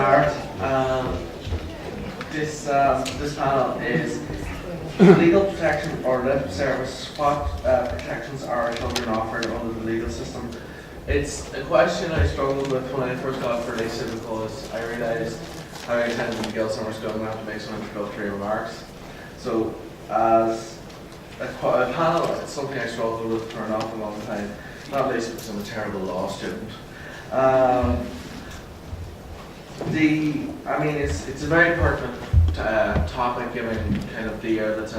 start. This panel is legal protection or lip service. What protections are children offered under the legal system? It's a question I struggled with when I first got for LASIK because I realised how I attended the girls' summer school and I have to make some introductory remarks. So as a panel, it's something I struggled with for an awful long time. Not least because I'm a terrible law student. It's a very pertinent topic given kind of the year that's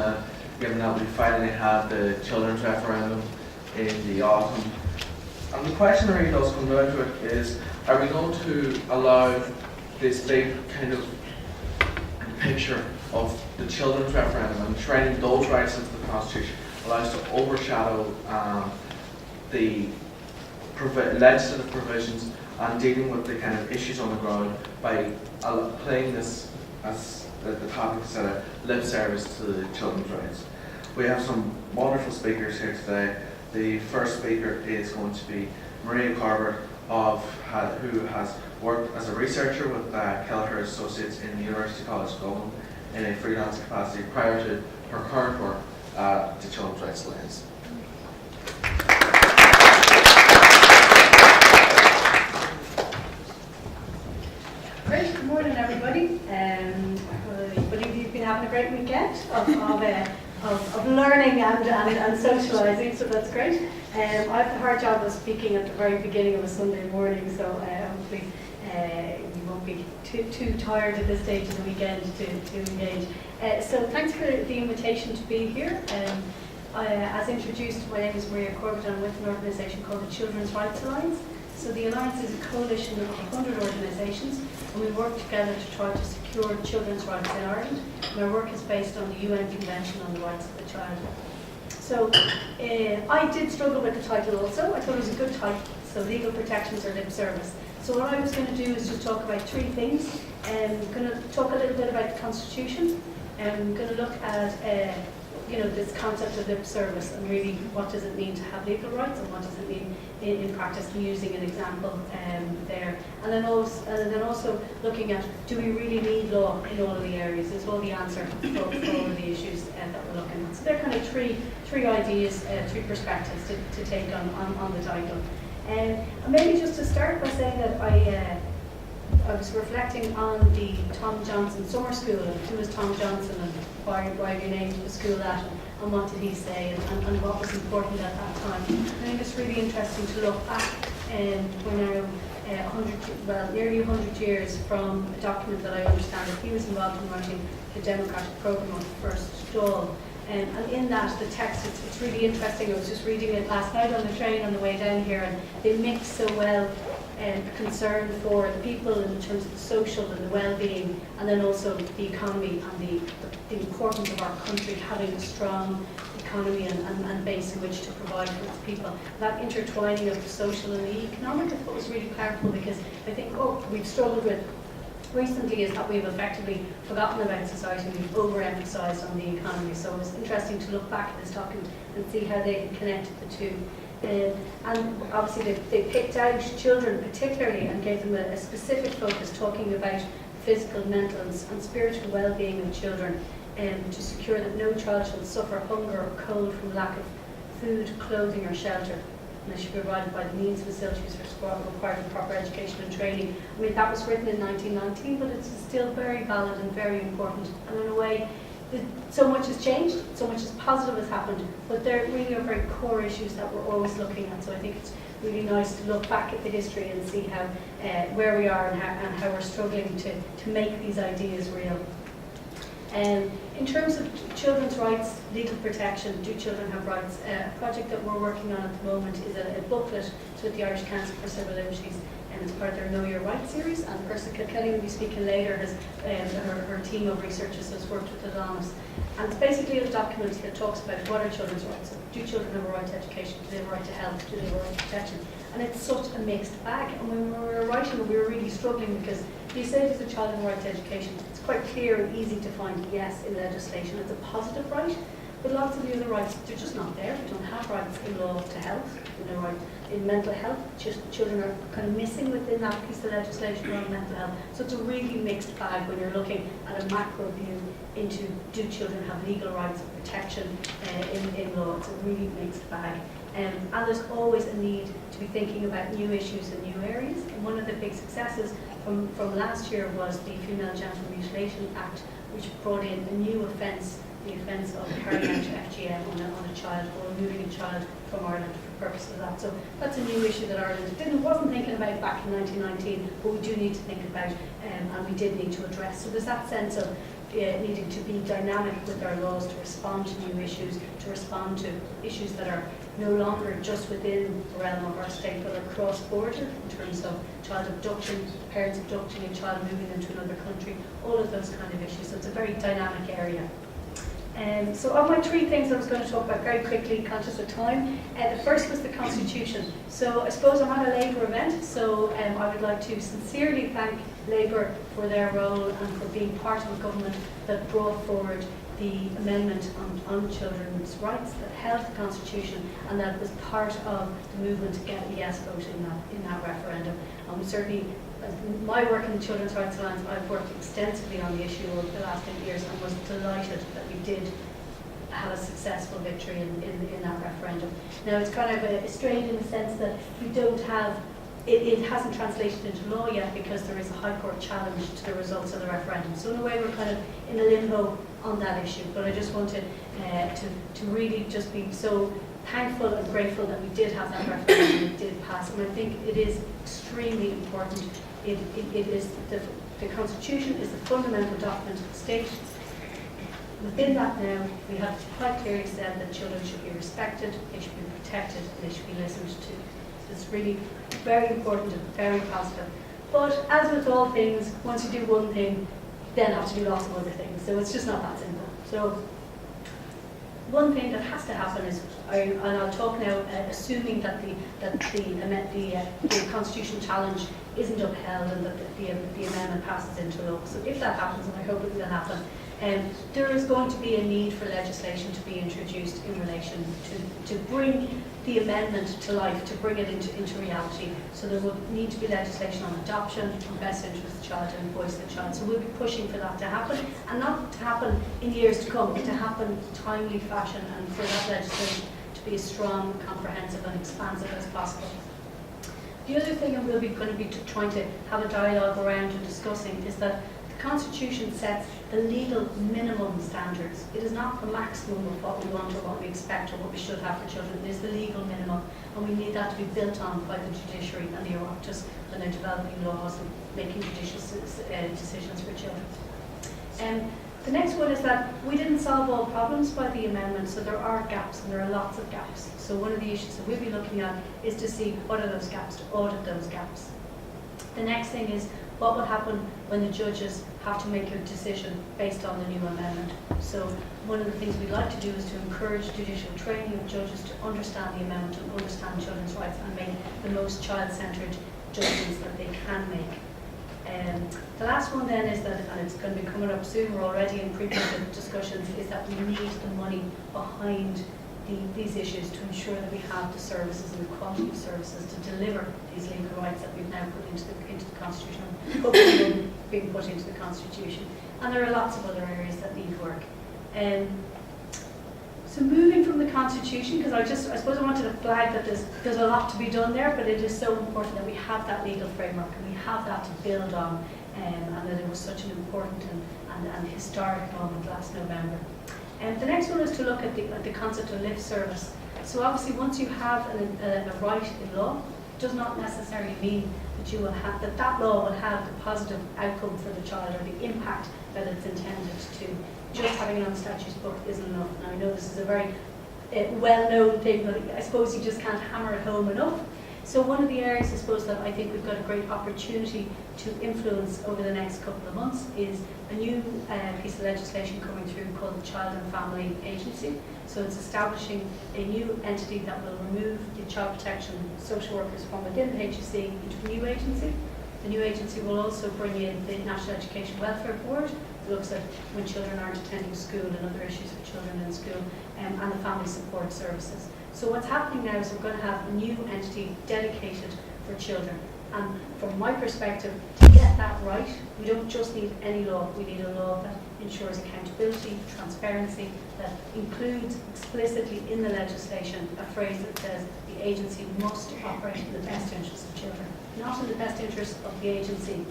given that we finally had the children's referendum in the autumn. And the question that really does come down to it is, are we going to allow this big kind of picture of the children's referendum and enshrining those rights into the Constitution allows to overshadow the legislative provisions and dealing with the kind of issues on the ground by playing this as the topic is a lip service to the children's rights. We have some wonderful speakers here today. The first speaker is going to be Maria Corbett, who has worked as a researcher with Kelleher Associates in the University College Dublin in a freelance capacity prior to her current work at the Children's Rights Alliance. Great, good morning everybody. I believe you've been having a great weekend of learning and socialising, so that's great. I have the hard job of speaking at the very beginning of a Sunday morning, so hopefully you won't be too tired at this stage of the weekend to engage. So thanks for the invitation to be here. As introduced, my name is Maria Corbett and I'm with an organisation called the Children's Rights Alliance. So the Alliance is a coalition of 100 organisations, and we work together to try to secure children's rights in Ireland. And our work is based on the UN Convention on the Rights of the Child. So I did struggle with the title also. I thought it was a good title, so legal protections or lip service. So what I was going to do is just talk about three things. I'm going to talk a little bit about the Constitution, and I'm going to look at this concept of lip service and really what does it mean to have legal rights and what does it mean in practice, using an example there. And then also looking at, do we really need law in all of the areas? Is all the answer for all of the issues that we're looking at. So they're kind of three ideas, three perspectives to take on the title. And maybe just to start by saying that I was reflecting on the Tom Johnson Summer School and who was Tom Johnson and why he named the school that and what did he say and what was important at that time. I think it's really interesting to look back we're now nearly 100 years from a document that I understand that he was involved in writing the Democratic Programme of the First Dáil. And in that, the text, it's really interesting. I was just reading it last night on the train on the way down here, and they mix so well a concern for the people in terms of the social and the well-being, and then also the economy and the importance of our country having a strong economy and base in which to provide for its people. That intertwining of the social and the economic, I thought was really powerful, because I think we've struggled with recently is that we've effectively forgotten about society, we've overemphasised on the economy. So it was interesting to look back at this document and see how they connected the two. And obviously they picked out children particularly and gave them a specific focus, talking about physical, mental and spiritual well-being of children, to secure that no child shall suffer hunger or cold from lack of food, clothing or shelter. And they should be provided by the means and facilities required for proper education and training. I mean, that was written in 1919, but it's still very valid and very important. And in a way, so much has changed, so much is positive has happened, but there really are very core issues that we're always looking at. So I think it's really nice to look back at the history and see how where we are and how we're struggling to make these ideas real. In terms of children's rights, legal protection, do children have rights? A project that we're working on at the moment is a booklet with the Irish Council for Civil Liberties, and it's part of their Know Your Rights series. And Ursula Kilkenny will be speaking later. Her team of researchers has worked with the Anonymous. And it's basically a document that talks about what are children's rights. Do children have a right to education? Do they have a right to health? Do they have a right to protection? And it's such a mixed bag. And when we were writing it, we were really struggling, because if you say does a child have a right to education, it's quite clear and easy to find yes in legislation. It's a positive right. But lots of the other rights, they're just not there. We don't have rights in law to health. No right in mental health. Children are kind of missing within that piece of legislation around mental health. So it's a really mixed bag when you're looking at a macro view into do children have legal rights of protection in law. It's a really mixed bag. And there's always a need to be thinking about new issues and new areas. And one of the big successes from last year was the Female Genital Mutilation Act, which brought in a new offence, the offence of carrying out FGM on a child or removing a child from Ireland for purposes of that. So that's a new issue that Ireland wasn't thinking about back in 1919, but we do need to think about and we did need to address. So there's that sense of needing to be dynamic with our laws to respond to new issues, to respond to issues that are no longer just within the realm of our state, but are cross-border in terms of child abduction, parents abducting a child, moving them to another country, all of those kind of issues. So it's a very dynamic area. So of my three things I was going to talk about very quickly, conscious of time, the first was the Constitution. So I suppose I'm at a Labour event, so I would like to sincerely thank Labour for their role and for being part of a government that brought forward the amendment on children's rights that held the Constitution, and that was part of the movement to get a yes vote in that referendum. And we certainly, my work in the Children's Rights Alliance, I've worked extensively on the issue over the last 8 years and was delighted that we did have a successful victory in that referendum. Now it's kind of strange in the sense that we don't have, it hasn't translated into law yet because there is a High Court challenge to the results of the referendum. So in a way we're kind of in a limbo on that issue, but I just wanted to really just be so thankful and grateful that we did have that referendum and it did pass. And I think it is extremely important. It is the Constitution is the fundamental document of the state. Within that now, we have quite clearly said that children should be respected, they should be protected, and they should be listened to. It's really very important and very positive. But as with all things, once you do one thing, then have to do lots of other things. So it's just not that simple. So one thing that has to happen is, and I'll talk now, assuming that the constitutional challenge isn't upheld and that the amendment passes into law. So if that happens, and I hope it will happen, there is going to be a need for legislation to be introduced in relation to bring the amendment to life, to bring it into reality. So there will need to be legislation on adoption, on best interest of the child and voice of the child. So we'll be pushing for that to happen, and not to happen in years to come, but to happen in a timely fashion, and for that legislation to be as strong, comprehensive and expansive as possible. The other thing I will be going to be trying to have a dialogue around and discussing is that the Constitution sets the legal minimum standards. It is not the maximum of what we want or what we expect or what we should have for children. It is the legal minimum, and we need that to be built on by the judiciary and the Oireachtas when they're developing laws and making judicial decisions for children. The next one is that we didn't solve all problems by the amendment, so there are gaps, and there are lots of gaps. So one of the issues that we'll be looking at is to see what are those gaps, to audit those gaps. The next thing is what will happen when the judges have to make a decision based on the new amendment. So one of the things we'd like to do is to encourage judicial training of judges to understand the amendment and understand children's rights and make the most child-centred judgments that they can make. The last one then is that, and it's going to be coming up soon, we're already in pre-budget discussions, is that we need the money behind these issues to ensure that we have the services and the quality of services to deliver these legal rights that we've now put into the Constitution, hopefully being put into the Constitution. And there are lots of other areas that need work. So moving from the Constitution, because I suppose I wanted to flag that there's a lot to be done there, but it is so important that we have that legal framework and we have that to build on, and that it was such an important and historic moment last November. The next one is to look at the concept of live service. So obviously once you have a right in law, it does not necessarily mean that you will have that law will have the positive outcome for the child or the impact that it's intended to. Just having it on the statutes book isn't enough. Now I know this is a very well-known thing, but I suppose you just can't hammer it home enough. So one of the areas I suppose that I think we've got a great opportunity to influence over the next couple of months is a new piece of legislation coming through called the Child and Family Agency. So it's establishing a new entity that will remove the child protection social workers from within the HSE into a new agency. The new agency will also bring in the National Education Welfare Board, that looks at when children aren't attending school and other issues for children in school, and the family support services. So what's happening now is we're going to have a new entity dedicated for children. And from my perspective, to get that right, we don't just need any law, we need a law that ensures accountability, transparency, that includes explicitly in the legislation a phrase that says the agency must operate in the best interests of children, not in the best interests of the agency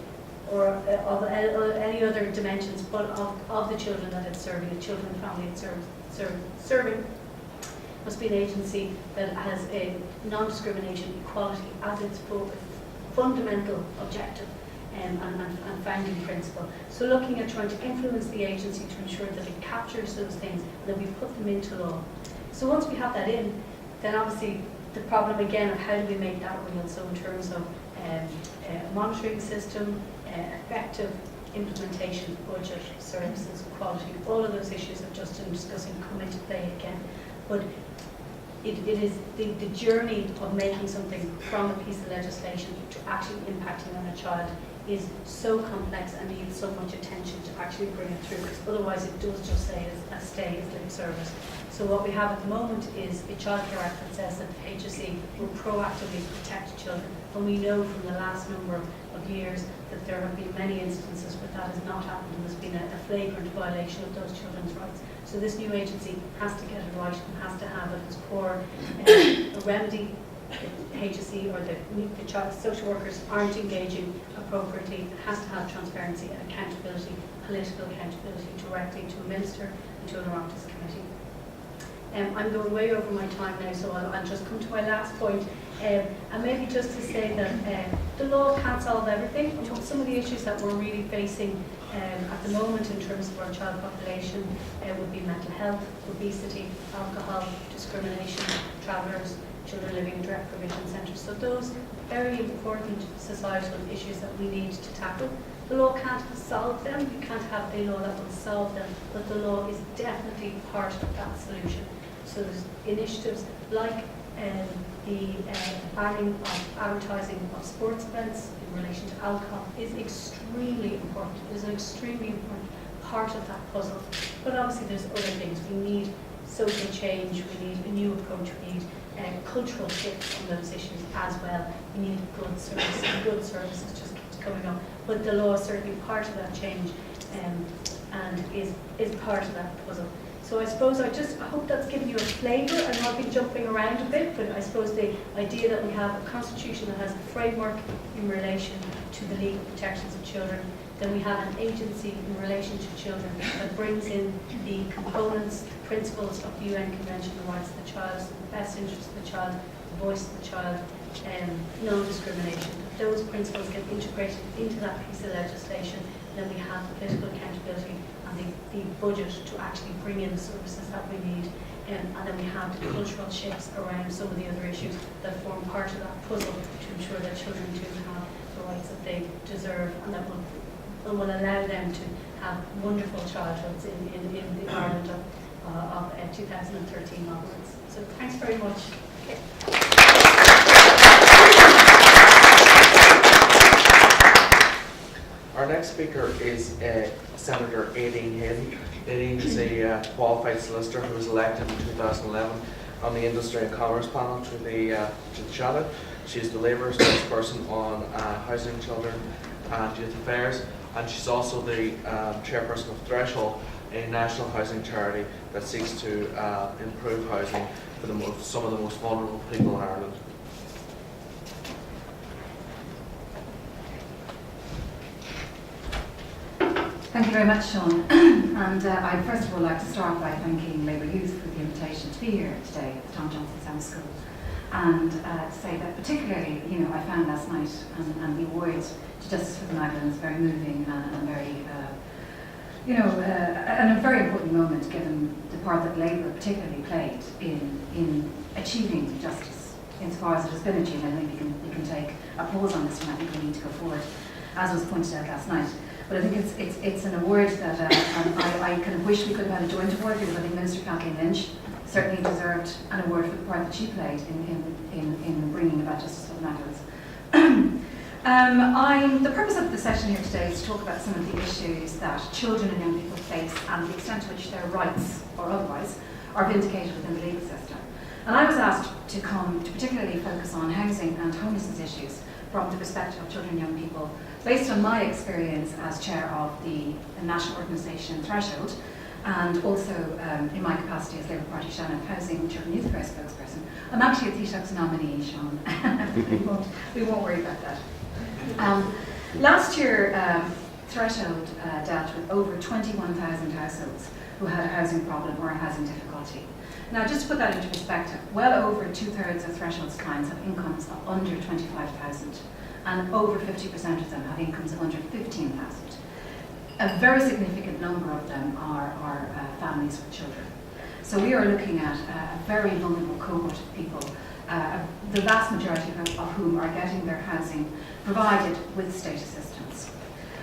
or of any other dimensions, but of the children that it's serving, the children and family it's serving. Must be an agency that has a non-discrimination equality as its fundamental objective and founding principle. So looking at trying to influence the agency to ensure that it captures those things and that we put them into law. So once we have that in, then obviously the problem again of how do we make that real, so in terms of a monitoring system, effective implementation, budget, services, quality, all of those issues I've just been discussing come into play again. But it is the journey of making something from a piece of legislation to actually impacting on a child is so complex and needs so much attention to actually bring it through, because otherwise it does just stay as lip service. So what we have at the moment is a Childcare Act that says that the HSE will proactively protect children, and we know from the last number of years that there have been many instances where that has not happened and there's been a flagrant violation of those children's rights. So this new agency has to get it right and has to have at its core a remedy. The HSE or the child social workers aren't engaging appropriately. It has to have transparency and accountability, political accountability directly to a minister and to an Oireachtas committee. I'm going way over my time now, so I'll just come to my last point. And maybe just to say that the law can't solve everything. Some of the issues that we're really facing at the moment in terms of our child population would be mental health, obesity, alcohol, discrimination, travellers, children living in direct provision centres. So those very important societal issues that we need to tackle. The law can't solve them. You can't have a law that will solve them, but the law is definitely part of that solution. So there's initiatives like the banning of advertising of sports events in relation to alcohol is extremely important. It is an extremely important part of that puzzle. But obviously there's other things. We need social change, we need a new approach, we need cultural shifts on those issues as well. We need good services just keeps coming up. But the law is certainly part of that change and is part of that puzzle. So I suppose I hope that's given you a flavour. I know I've been jumping around a bit, but I suppose the idea that we have a constitution that has a framework in relation to the legal protections of children, then we have an agency in relation to children that brings in the components, the principles of the UN Convention on the Rights of the Child, the best interest of the child, the voice of the child, non-discrimination. Those principles get integrated into that piece of legislation. Then we have the political accountability and the budget to actually bring in the services that we need. And then we have the cultural shifts around some of the other issues that form part of that puzzle to ensure that children do have the rights that they deserve and that will allow them to have wonderful childhoods in the Ireland of 2013 onwards. So thanks very much. Okay. Our next speaker is Senator Aideen Haley. Aideen is a qualified solicitor who was elected in 2011 on the Industry and Commerce panel to the Shadow. She's the Labour spokesperson on housing, children and youth affairs, and she's also the chairperson of Threshold, a national housing charity that seeks to improve housing for some of the most vulnerable people in Ireland. Thank you very much, Sean. And I'd first of all like to start by thanking Labour Youth for the invitation to be here today at the Tom Johnson Summer School. And say that particularly, I found last night and the awards to Justice for the Magdalens very moving and very, and a very important moment given the part that Labour particularly played in achieving justice insofar as it has been achieved. I think you can take a pause on this one. I think we need to go forward, as was pointed out last night. But I think it's an award that I kind of wish we could have had a joint award, because I think Minister Kathleen Lynch certainly deserved an award for the part that she played in bringing about justice for the Magdalens. The purpose of the session here today is to talk about some of the issues that children and young people face and the extent to which their rights, or otherwise, are vindicated within the legal system. And I was asked to come to particularly focus on housing and homelessness issues from the perspective of children and young people, based on my experience as chair of the national organisation Threshold, and also in my capacity as Labour Party Shannon Housing Children Youth Affairs spokesperson. I'm actually a Taoiseach's nominee, Sean. we won't worry about that. Last year, Threshold dealt with over 21,000 households who had a housing problem or a housing difficulty. Now, just to put that into perspective, well over 2/3 of Threshold's clients have incomes of under 25,000, and over 50% of them have incomes of under 15,000. A very significant number of them are families with children. So we are looking at a very vulnerable cohort of people, the vast majority of whom are getting their housing provided with state assistance.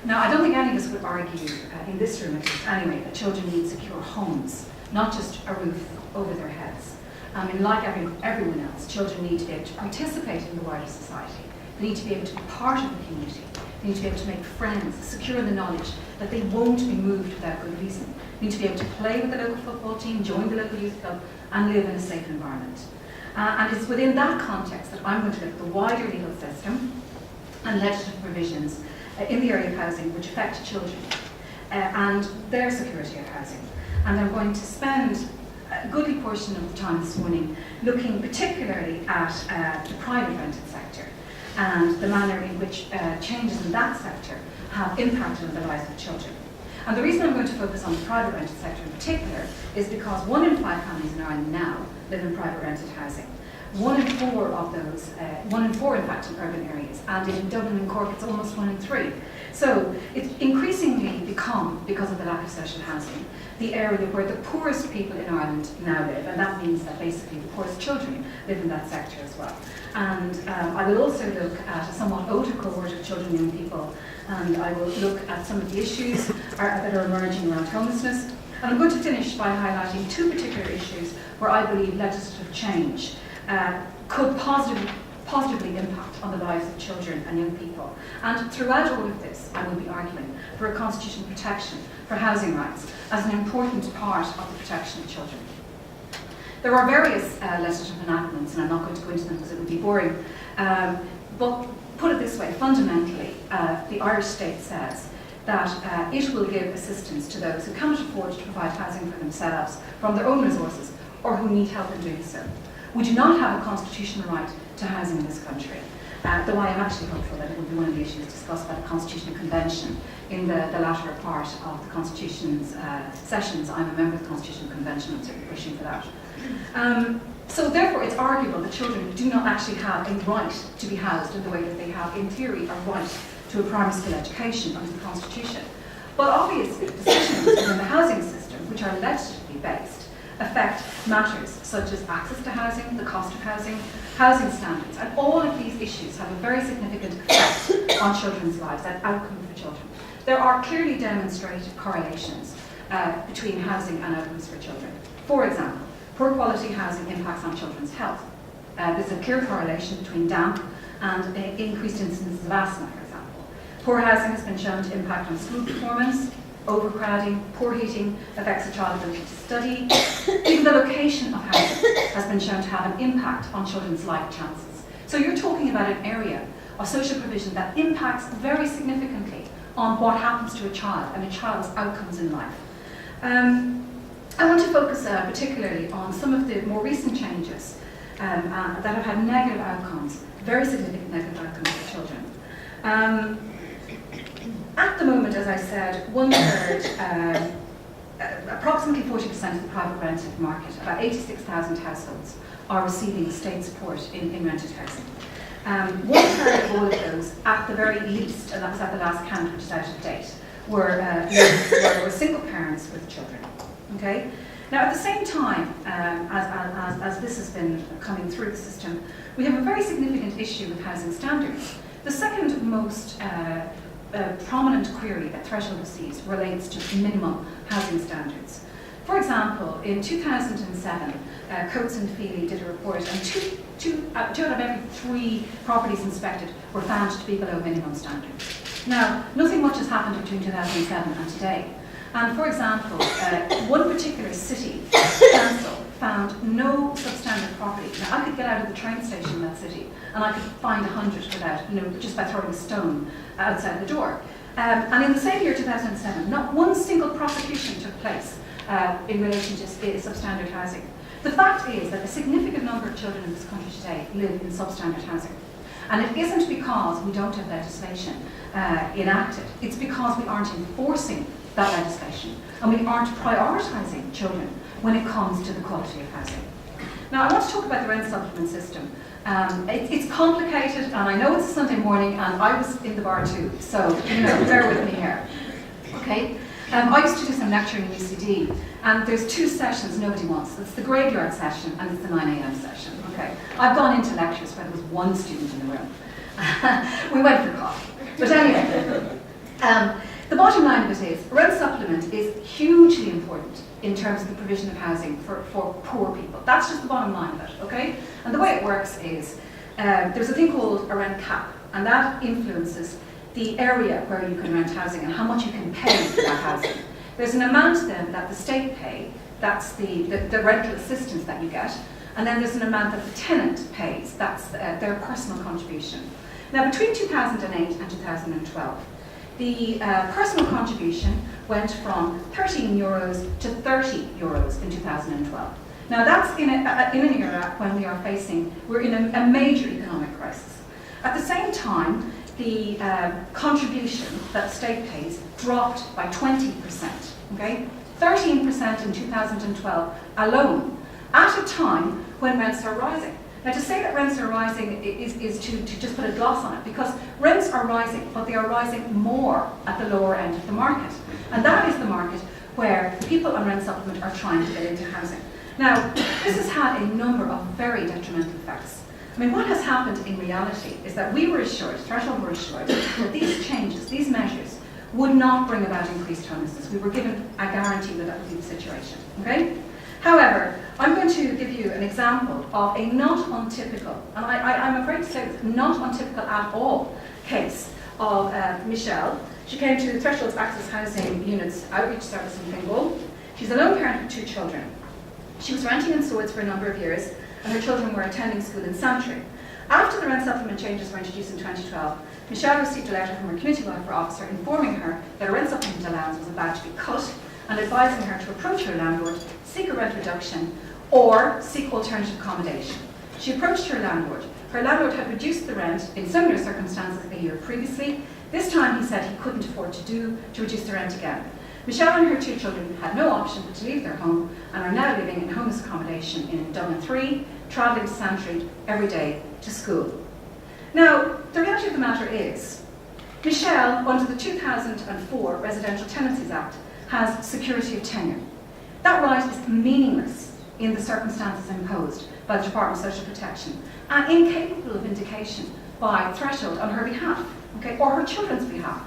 Now, I don't think any of us would argue, in this room at least anyway, that children need secure homes, not just a roof over their heads. I mean, like everyone else, children need to be able to participate in the wider society. They need to be able to be part of the community. They need to be able to make friends, secure the knowledge that they won't be moved without good reason. They need to be able to play with the local football team, join the local youth club, and live in a safe environment. And it's within that context that I'm going to look at the wider legal system and legislative provisions in the area of housing which affect children and their security of housing. And I'm going to spend a goodly portion of the time this morning looking particularly at the private rented sector and the manner in which changes in that sector have impacted on the lives of children. And the reason I'm going to focus on the private rented sector in particular is because 1 in 5 families in Ireland now live in private rented housing. 1 in 4 of those, 1 in 4 in fact in urban areas, and in Dublin and Cork it's almost 1 in 3. So it's increasingly become, because of the lack of social housing, the area where the poorest people in Ireland now live, and that means that basically the poorest children live in that sector as well. And I will also look at a somewhat older cohort of children and young people, and I will look at some of the issues that are emerging around homelessness. And I'm going to finish by highlighting 2 particular issues where I believe legislative change could positively impact on the lives of children and young people. And throughout all of this, I will be arguing for a constitutional protection for housing rights as an important part of the protection of children. There are various legislative enactments, and I'm not going to go into them because it would be boring, but put it this way, fundamentally, the Irish state says that it will give assistance to those who cannot afford to provide housing for themselves from their own resources or who need help in doing so. We do not have a constitutional right to housing in this country, though I am actually hopeful that it will be one of the issues discussed by the Constitutional Convention in the latter part of the Constitution's sessions. I'm a member of the Constitutional Convention, I'm certainly pushing for that. So therefore it's arguable that children do not actually have a right to be housed in the way that they have, in theory, a right to a primary school education under the Constitution. But obviously decisions within the housing system, which are legislatively based, affect matters such as access to housing, the cost of housing, housing standards, and all of these issues have a very significant effect on children's lives and outcomes for children. There are clearly demonstrated correlations between housing and outcomes for children. For example, poor quality housing impacts on children's health. There's a clear correlation between damp and increased incidence of asthma, for example. Poor housing has been shown to impact on school performance. Overcrowding, poor heating affects a child's ability to study. Even the location of housing has been shown to have an impact on children's life chances. So you're talking about an area of social provision that impacts very significantly on what happens to a child and a child's outcomes in life. I want to focus particularly on some of the more recent changes that have had negative outcomes, very significant negative outcomes for children. At the moment, as I said, 1/3, approximately 40% of the private rented market, about 86,000 households, are receiving state support in rented housing. 1/3 of all of those, at the very least, and that was at the last count, which is out of date, were single parents with children. Okay. Now, at the same time, as this has been coming through the system, we have a very significant issue with housing standards. The second most prominent query that Threshold receives relates to minimum housing standards. For example, in 2007, Coates and Feely did a report, and two out of every 3 properties inspected were found to be below minimum standards. Now, nothing much has happened between 2007 and today, And for example, one particular city council found no substandard property. Now I could get out of the train station in that city and I could find 100 without, just by throwing a stone outside the door. And in the same year, 2007, not one single prosecution took place in relation to substandard housing. The fact is that a significant number of children in this country today live in substandard housing. And it isn't because we don't have legislation enacted, it's because we aren't enforcing that legislation and we aren't prioritising children when it comes to the quality of housing. Now I want to talk about the rent supplement system. It's complicated, and I know it's a Sunday morning and I was in the bar too, so bear with me here. Okay? I used to do some lecturing in UCD, and there's two sessions nobody wants. It's the graveyard session and it's the 9 a.m. session. Okay? I've gone into lectures where there was one student in the room. We went for coffee. But anyway, the bottom line of it is, rent supplement is hugely important in terms of the provision of housing for poor people. That's just the bottom line of it, okay? And the way it works is, there's a thing called a rent cap, and that influences the area where you can rent housing and how much you can pay for that housing. There's an amount then that the state pay, that's the rental assistance that you get, and then there's an amount that the tenant pays, that's their personal contribution. Now between 2008 and 2012, the personal contribution went from €13 to €30 in 2012. Now that's in an era when we're in a major economic crisis. At the same time, the contribution that the state pays dropped by 20%, okay? 13% in 2012 alone, at a time when rents are rising. Now to say that rents are rising is to just put a gloss on it, because rents are rising, but they are rising more at the lower end of the market. And that is the market where people on rent supplement are trying to get into housing. Now, this has had a number of very detrimental effects. I mean, what has happened in reality is that we were assured, Threshold were assured, that these changes, these measures, would not bring about increased homelessness. We were given a guarantee that that would be the situation, okay? However, I'm going to give you an example of a not untypical, and I'm afraid to say this, not untypical at all, case of Michelle. She came to Threshold's Access Housing Unit's outreach service in Fingal. She's a lone parent with 2 children. She was renting in Swords for a number of years, and her children were attending school in Santry. After the rent supplement changes were introduced in 2012, Michelle received a letter from her community welfare officer informing her that a rent supplement allowance was about to be cut, and advising her to approach her landlord, seek a rent reduction, or seek alternative accommodation. She approached her landlord. Her landlord had reduced the rent in similar circumstances a year previously. This time he said he couldn't afford to reduce the rent again. Michelle and her 2 children had no option but to leave their home and are now living in homeless accommodation in Dublin 3, travelling to Santry every day to school. Now, the reality of the matter is, Michelle, under the 2004 Residential Tenancies Act, has security of tenure. That right is meaningless in the circumstances imposed by the Department of Social Protection and incapable of vindication by Threshold on her behalf, okay, or her children's behalf.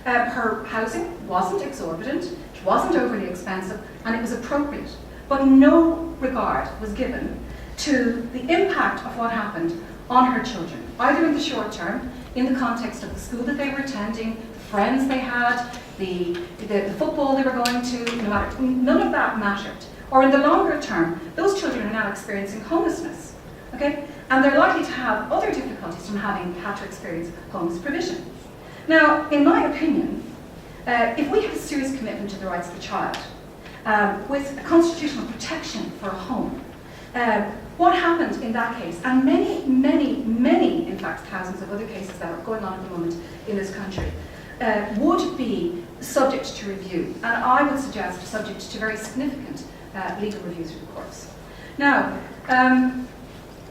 Her housing wasn't exorbitant, it wasn't overly expensive, and it was appropriate. But no regard was given to the impact of what happened on her children, either in the short term, in the context of the school that they were attending, the friends they had, the football they were going to, none of that mattered. Or in the longer term, those children are now experiencing homelessness, okay? And they're likely to have other difficulties from having had to experience homeless provision. Now, in my opinion, if we have a serious commitment to the rights of the child, with a constitutional protection for a home, what happened in that case, and many, in fact, thousands of other cases that are going on at the moment in this country, would be subject to review, and I would suggest subject to very significant legal review through the courts. Now,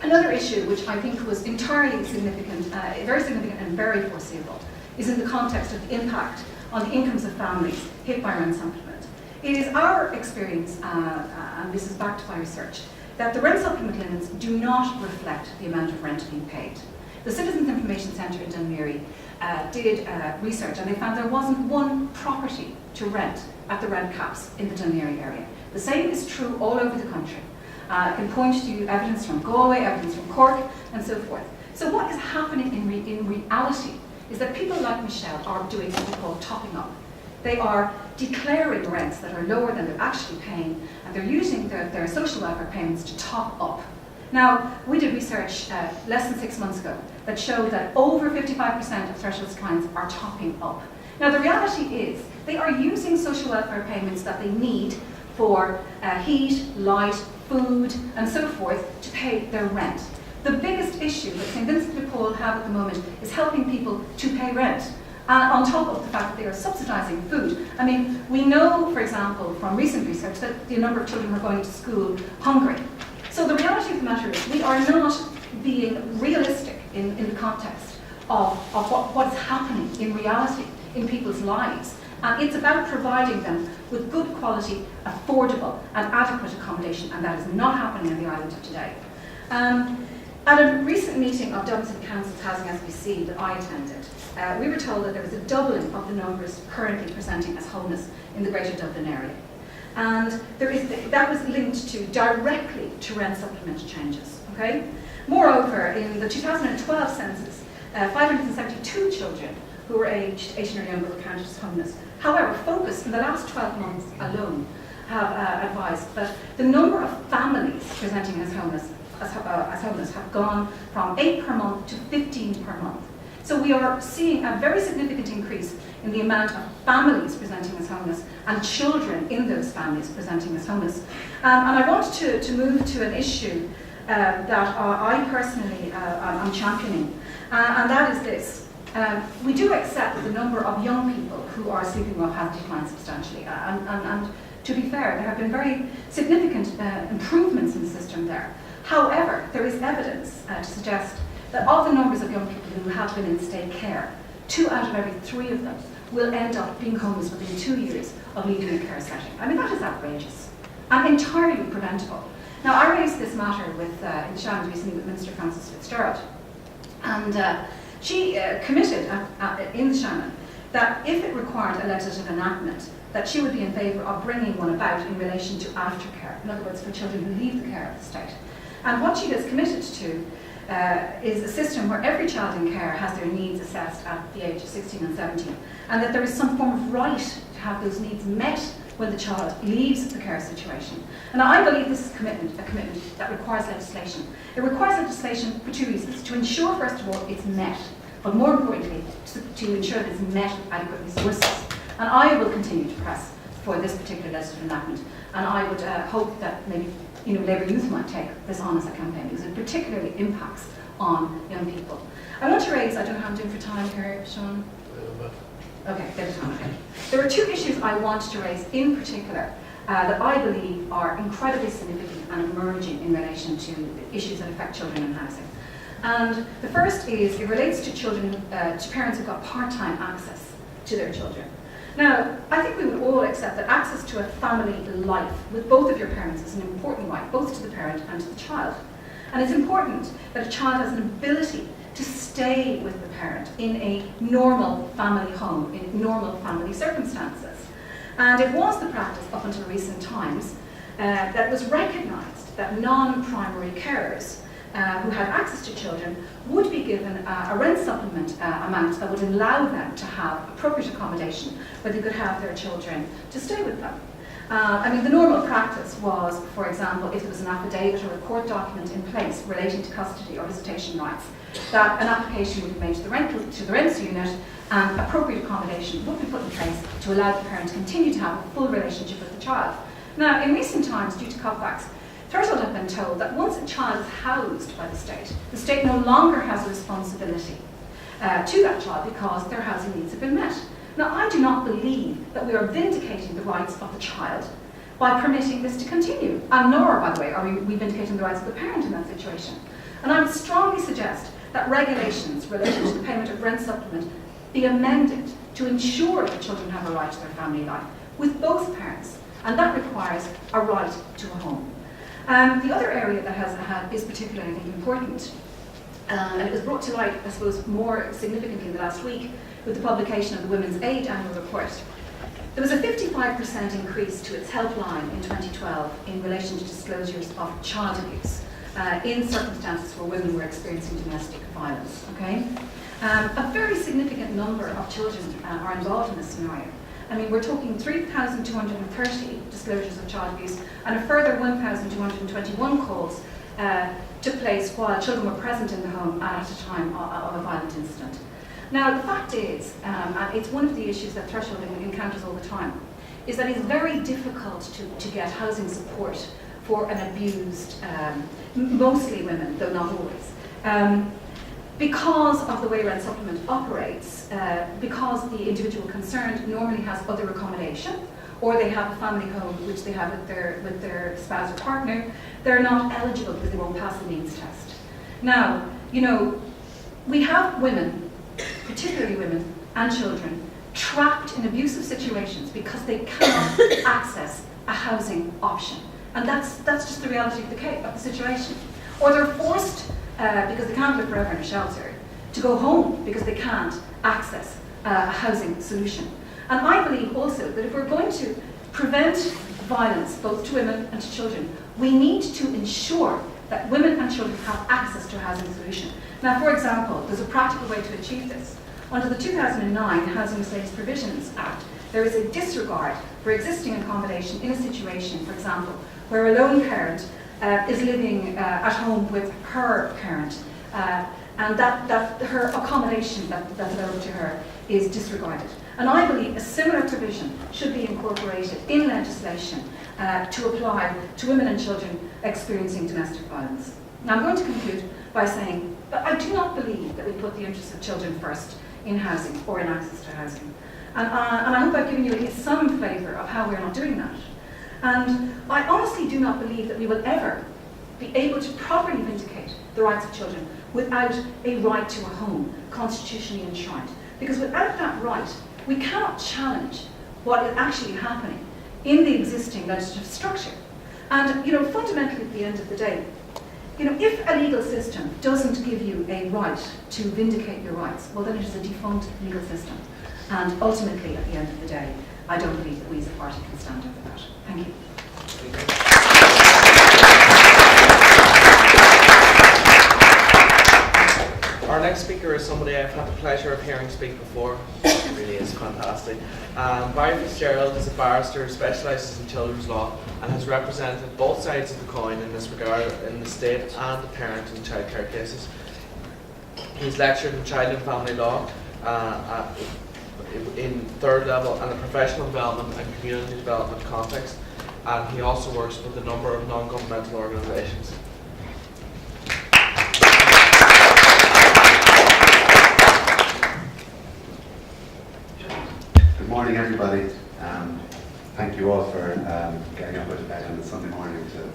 another issue which I think was entirely significant, very significant and very foreseeable, is in the context of the impact on the incomes of families hit by rent supplement. It is our experience, and this is backed by research, that the rent supplement limits do not reflect the amount of rent being paid. The Citizens Information Centre in Dunleary did research, and they found there wasn't one property to rent at the rent caps in the Dunleary area. The same is true all over the country. I can point to evidence from Galway, evidence from Cork, and so forth. So what is happening in reality is that people like Michelle are doing what we call topping up. They are declaring rents that are lower than they're actually paying, and they're using their social welfare payments to top up. Now, we did research less than 6 months ago that showed that over 55% of specialist clients are topping up. Now, the reality is they are using social welfare payments that they need for heat, light, food, and so forth to pay their rent. The biggest issue that St Vincent de Paul have at the moment is helping people to pay rent. On top of the fact that they are subsidising food. I mean, we know, for example, from recent research that the number of children who are going to school hungry. So the reality of the matter is we are not being realistic in the context of what is happening in reality in people's lives. And it's about providing them with good quality, affordable and adequate accommodation, and that is not happening in the island of today. At a recent meeting of Dublin City Council's Housing SBC that I attended, we were told that there was a doubling of the numbers currently presenting as homeless in the Greater Dublin area. And that was linked directly to rent supplement changes. Okay? Moreover, in the 2012 census, 572 children who were aged 18 or younger were counted as homeless. However, Focus in the last 12 months alone have advised that the number of families presenting as homeless have gone from 8 per month to 15 per month. So we are seeing a very significant increase in the amount of families presenting as homeless and children in those families presenting as homeless. And I want to move to an issue that I personally am championing, and that is this. We do accept that the number of young people who are sleeping well has declined substantially, and to be fair, there have been very significant improvements in the system there. However, there is evidence to suggest that of the numbers of young people who have been in state care, 2 out of every 3 of them will end up being homeless within 2 years of leaving a care setting. I mean, that is outrageous and entirely preventable. Now, I raised this matter in Shannon recently with Minister Frances Fitzgerald, and she committed in Shannon that if it required a legislative enactment, that she would be in favour of bringing one about in relation to aftercare, in other words, for children who leave the care of the state. And what she has committed to is a system where every child in care has their needs assessed at the age of 16 and 17, and that there is some form of right to have those needs met when the child leaves the care situation. And I believe this is a commitment that requires legislation. It requires legislation for 2 reasons: to ensure, first of all, it's met, but more importantly, to ensure that it's met with adequate resources. And I will continue to press for this particular legislative enactment, and I would hope that maybe Labour Youth might take this on as a campaign, because it particularly impacts on young people. I want to raise, I don't know how I'm doing for time here, Sean? Okay, bit of time, okay. There are 2 issues I want to raise in particular that I believe are incredibly significant and emerging in relation to issues that affect children in housing. And the first is, it relates to children, to parents who've got part-time access to their children. Now, I think we would all accept that access to a family life with both of your parents is an important right, both to the parent and to the child. And it's important that a child has an ability to stay with the parent in a normal family home, in normal family circumstances. And it was the practice up until recent times that it was recognised that non-primary carers who had access to children would be given a rent supplement amount that would allow them to have appropriate accommodation where they could have their children to stay with them. I mean, the normal practice was, for example, if there was an affidavit or a court document in place relating to custody or visitation rights, that an application would be made to the rents unit, and appropriate accommodation would be put in place to allow the parent to continue to have a full relationship with the child. Now, in recent times, due to cutbacks, Threshold have been told that once a child is housed by the state no longer has a responsibility to that child because their housing needs have been met. Now, I do not believe that we are vindicating the rights of the child by permitting this to continue, and nor, by the way, are we vindicating the rights of the parent in that situation. And I would strongly suggest that regulations related to the payment of rent supplement be amended to ensure that children have a right to their family life with both parents, and that requires a right to a home. The other area that is particularly important, and it was brought to light, I suppose, more significantly in the last week with the publication of the Women's Aid annual report. There was a 55% increase to its helpline in 2012 in relation to disclosures of child abuse in circumstances where women were experiencing domestic violence. Okay, a very significant number of children are involved in this scenario. I mean, we're talking 3,230 disclosures of child abuse, and a further 1,221 calls took place while children were present in the home at a time of a violent incident. Now, the fact is, and it's one of the issues that Threshold encounters all the time, is that it's very difficult to get housing support for an abused, mostly women, though not always. Because of the way rent supplement operates, because the individual concerned normally has other accommodation, or they have a family home which they have with their spouse or partner, they're not eligible because they won't pass the needs test. Now, you know, we have women, particularly women and children, trapped in abusive situations because they cannot access a housing option. And that's just the reality of the situation. Or they're forced, because they can't live forever in a shelter, to go home because they can't access a housing solution. And I believe also that if we're going to prevent violence, both to women and to children, we need to ensure that women and children have access to a housing solution. Now, for example, there's a practical way to achieve this. Under the 2009 Housing Estates Provisions Act, there is a disregard for existing accommodation in a situation, for example, where a lone parent is living at home with her parent, and that her accommodation that's available to her is disregarded. And I believe a similar provision should be incorporated in legislation to apply to women and children experiencing domestic violence. Now, I'm going to conclude by saying that I do not believe that we put the interests of children first in housing or in access to housing. And I hope I've given you at least some flavour of how we're not doing that. And I honestly do not believe that we will ever be able to properly vindicate the rights of children without a right to a home constitutionally enshrined. Because without that right, we cannot challenge what is actually happening in the existing legislative structure. And, you know, fundamentally at the end of the day, you know, if a legal system doesn't give you a right to vindicate your rights, well then it is a defunct legal system. And ultimately, at the end of the day, I don't believe that we as a party can stand up for that. Thank you. Our next speaker is somebody I've had the pleasure of hearing speak before. It really is fantastic. Barry Fitzgerald is a barrister who specialises in children's law and has represented both sides of the coin in this regard in the state and the parent and childcare cases. He's lectured in child and family law in third level and a professional development and community development context, and he also works with a number of non-governmental organisations. Good morning, everybody. Thank you all for getting up out of bed on a Sunday morning to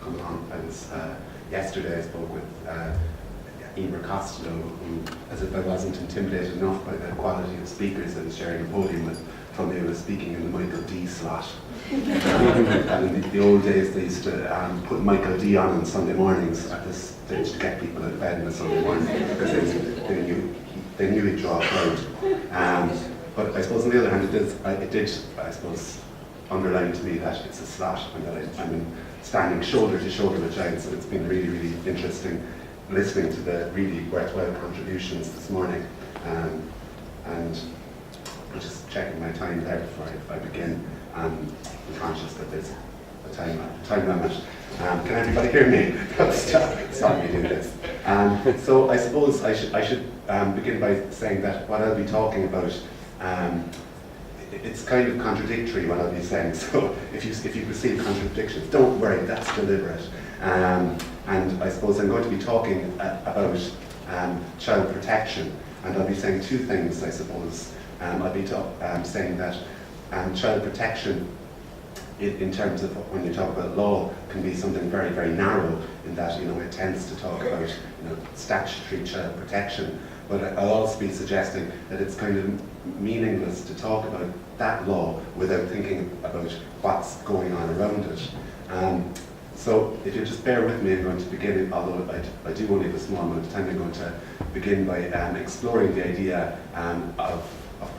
come along. Yesterday I spoke with Emer Costello, who, as if I wasn't intimidated enough by the quality of speakers I was sharing a podium with, told me I was speaking in the Michael D slot. And in the old days they used to put Michael D on Sunday mornings at this stage to get people out of bed on a Sunday morning because they knew he'd draw a crowd. But I suppose on the other hand, it did, I suppose, underline to me that it's a slot and that I'm standing shoulder to shoulder with giants. So it's been really, really interesting listening to the really worthwhile contributions this morning. And I'm just checking my time there before I begin. I'm conscious that there's a time limit. Can everybody hear me? Stop me doing this. So I suppose I should begin by saying that what I'll be talking about, it's kind of contradictory what I'll be saying. So if you perceive contradictions, don't worry, that's deliberate. And I suppose I'm going to be talking about child protection, and I'll be saying two things, I suppose. I'll be saying that child protection, in terms of when you talk about law, can be something very, very narrow in that, you know, it tends to talk about, you know, statutory child protection. But I'll also be suggesting that it's kind of meaningless to talk about that law without thinking about what's going on around it. So if you just bear with me, I'm going to begin, although I do only have a small amount of time, I'm going to begin by exploring the idea of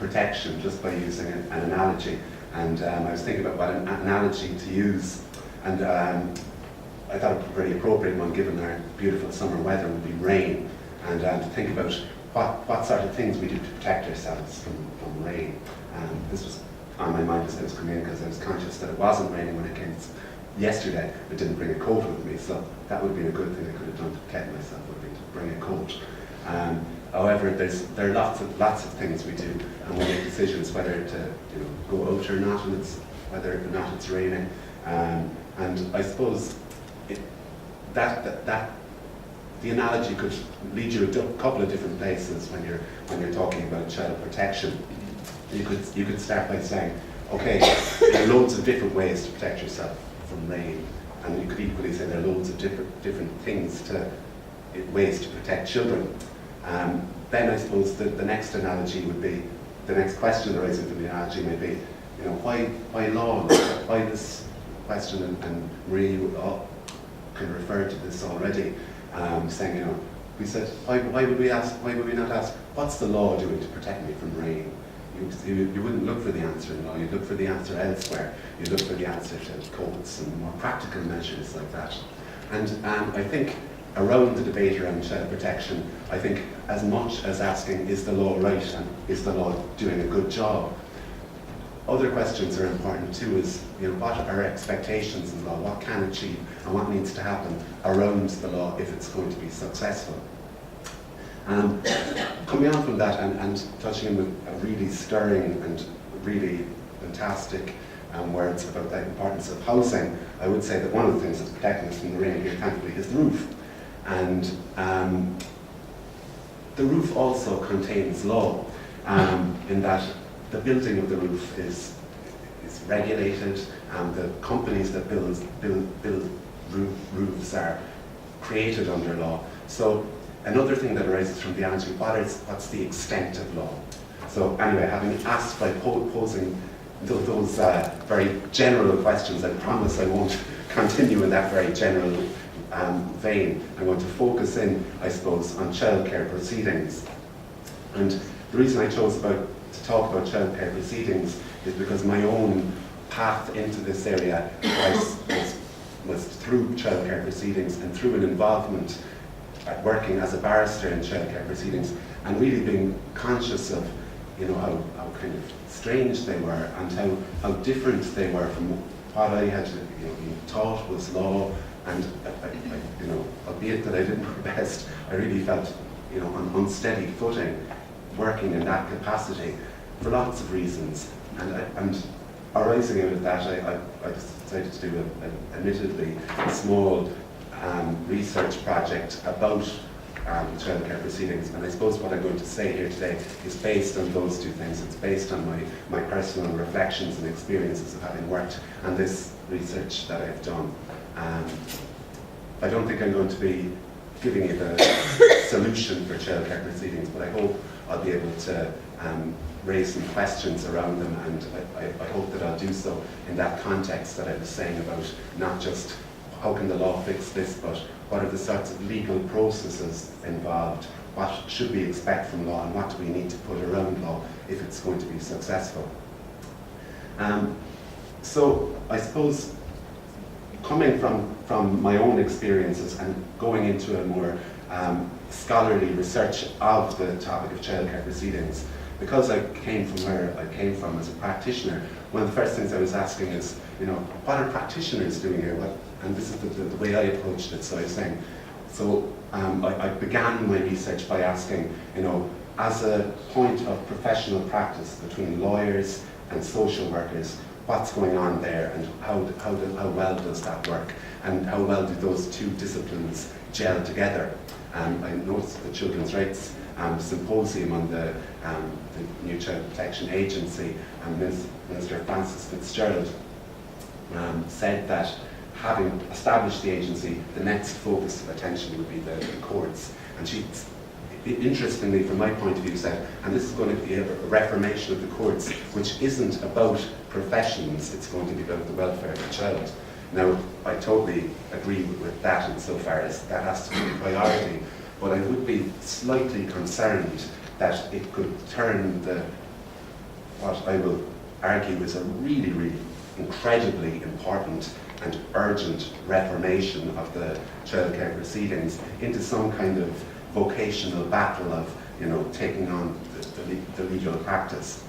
protection just by using an analogy. And I was thinking about what an analogy to use, and I thought a very appropriate one given our beautiful summer weather would be rain. And to think about what sort of things we do to protect ourselves from rain. This was on my mind as I was coming in, because I was conscious that it wasn't raining when I came yesterday. I didn't bring a coat with me, so that would be a good thing I could have done to protect myself, would be to bring a coat. However, there are lots of things we do, and we make decisions whether to go out or not, and whether or not it's raining. And I suppose that the analogy could lead you a couple of different places when you're talking about child protection. You could start by saying, okay, there are loads of different ways to protect yourself from rain, and you could equally say there are loads of different ways to protect children. Then I suppose the next analogy would be, the next question arising from the analogy may be, why law? Why this question? And Marie can refer to this already, saying, we said, why would we not ask, what's the law doing to protect me from rain? You wouldn't look for the answer in law, you'd look for the answer elsewhere. You'd look for the answer to courts and more practical measures like that. And I think around the debate around child protection, I think as much as asking, is the law right and is the law doing a good job? Other questions are important too, is what are our expectations in law, what can achieve and what needs to happen around the law if it's going to be successful. Coming on from that and touching on with a really stirring and really fantastic words about the importance of housing, I would say that one of the things that's protecting us from the rain here, thankfully, is the roof. And the roof also contains law, in that the building of the roof is regulated, the companies that build roofs are created under law. So another thing that arises from the analogy, what's the extent of law? So anyway, having asked by posing those very general questions, I promise I won't continue in that very general vein. I'm going to focus in, I suppose, on childcare proceedings. And the reason I chose to talk about childcare proceedings is because my own path into this area was through childcare proceedings and through an involvement at working as a barrister in childcare proceedings, and really being conscious of how kind of strange they were and how different they were from what I had been taught was law. And albeit that I didn't know best, I really felt on unsteady footing working in that capacity for lots of reasons. And arising out of that, I decided to do admittedly a small research project about childcare proceedings. And I suppose what I'm going to say here today is based on those two things. It's based on my personal reflections and experiences of having worked on this research that I've done. I don't think I'm going to be giving you the solution for childcare proceedings, but I hope I'll be able to raise some questions around them, and I hope that I'll do so in that context that I was saying about not just how can the law fix this, but what are the sorts of legal processes involved, what should we expect from law, and what do we need to put around law if it's going to be successful. So I suppose coming from my own experiences and going into a more scholarly research of the topic of childcare proceedings, because I came from where I came from as a practitioner, one of the first things I was asking is, what are practitioners doing here? And this is the way I approached it. So I was saying, I began my research by asking, as a point of professional practice between lawyers and social workers, what's going on there, and how well does that work, and how well do those two disciplines gel together? I noticed the Children's Rights Symposium on the New Child Protection Agency, and Minister Frances Fitzgerald said that having established the agency, the next focus of attention would be the courts. And she, interestingly, from my point of view, said, and this is going to be a reformation of the courts, which isn't about professions, it's going to be about the welfare of the child. Now, I totally agree with that insofar as that has to be a priority, but I would be slightly concerned that it could turn what I will argue is a really, really incredibly important and urgent reformation of the childcare proceedings into some kind of vocational battle of, taking on the legal practice.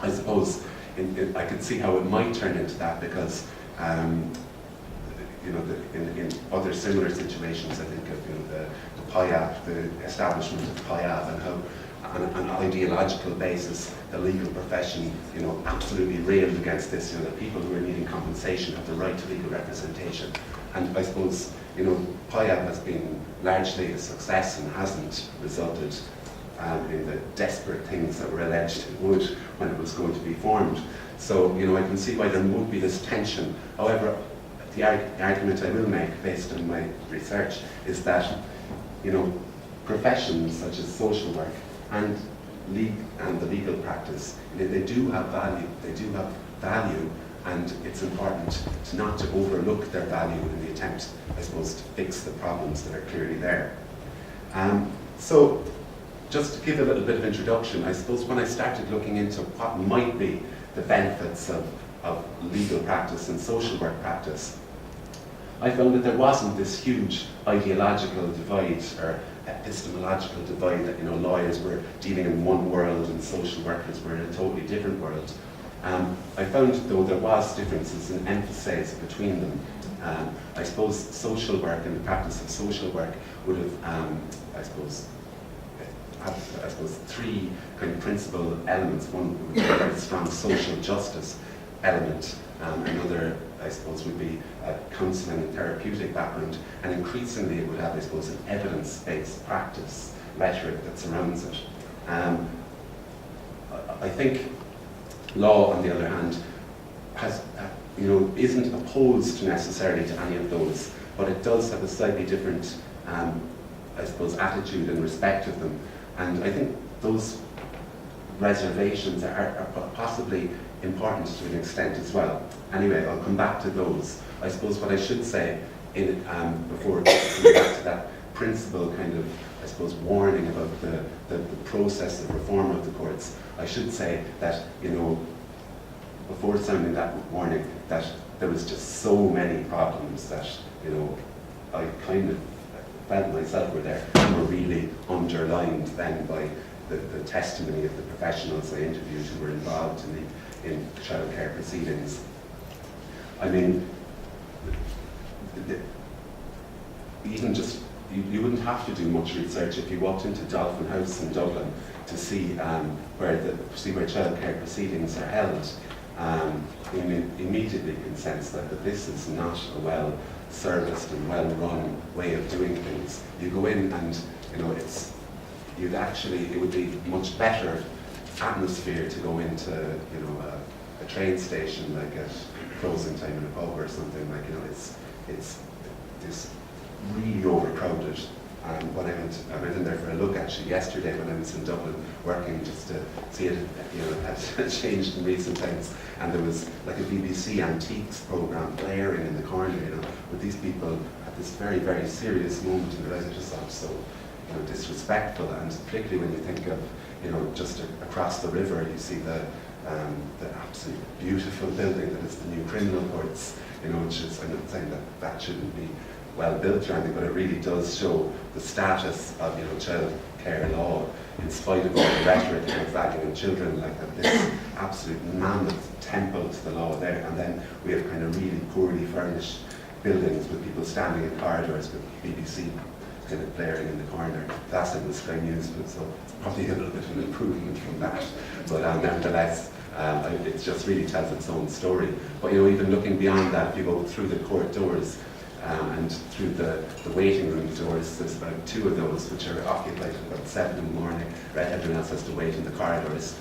I suppose I could see how it might turn into that because in other similar situations, I think of the PIAB, the establishment of PIAB, and how on an ideological basis the legal profession absolutely railed against this, that people who are needing compensation have the right to legal representation. And I suppose PIAB has been largely a success and hasn't resulted in the desperate things that were alleged it would when it was going to be formed. So I can see why there would be this tension. However, the argument I will make based on my research is that professions such as social work and the legal practice, they do have value. They do have value, and it's important not to overlook their value in the attempt, I suppose, to fix the problems that are clearly there. So, just to give a little bit of introduction, I suppose when I started looking into what might be the benefits of legal practice and social work practice, I found that there wasn't this huge ideological divide or epistemological divide that lawyers were dealing in one world and social workers were in a totally different world. I found, though, there was differences in emphasis between them. I suppose social work and the practice of social work would have, I suppose, three kind of principal elements. One would be a very strong social justice element. Another, I suppose, would be a counselling and therapeutic background, and increasingly it would have, I suppose, an evidence-based practice rhetoric that surrounds it. I think law, on the other hand, has, isn't opposed necessarily to any of those, but it does have a slightly different, I suppose, attitude and respect of them. And I think those reservations are possibly important to an extent as well. Anyway, I'll come back to those. I suppose what I should say before coming back to that principal kind of, I suppose, warning about the process of reform of the courts, I should say that, before sounding that warning, that there was just so many problems that, I kind of felt myself were there and were really underlined then by the testimony of the professionals I interviewed who were involved in childcare proceedings. I mean, even just, you wouldn't have to do much research if you walked into Dolphin House in Dublin to see where childcare proceedings are held. You immediately can sense that this is not a well-serviced and well-run way of doing things. You go in and, it would be much better atmosphere to go into, a train station like at closing time in a pub or something like, it's this really overcrowded. And when I went in there for a look actually yesterday when I was in Dublin working just to see it, it had changed in recent times, and there was like a BBC Antiques programme blaring in the corner, with these people at this very, very serious moment in their lives. I just thought so, disrespectful, and particularly when you think of, just across the river, you see the absolutely beautiful building that is the new criminal courts, which is, I'm not saying that shouldn't be well built or anything, but it really does show the status of child care law, in spite of all the rhetoric about valuing children, like that, this absolute mammoth temple to the law there, and then we have kind of really poorly furnished buildings with people standing in corridors with BBC kind of blaring in the corner. That's in the Sky News, so it's probably a little bit of an improvement from that, but nevertheless, it just really tells its own story. But even looking beyond that, if you go through the court doors and through the waiting room doors, there's about 2 of those which are occupied at about 7 in the morning. Everyone else has to wait in the corridors.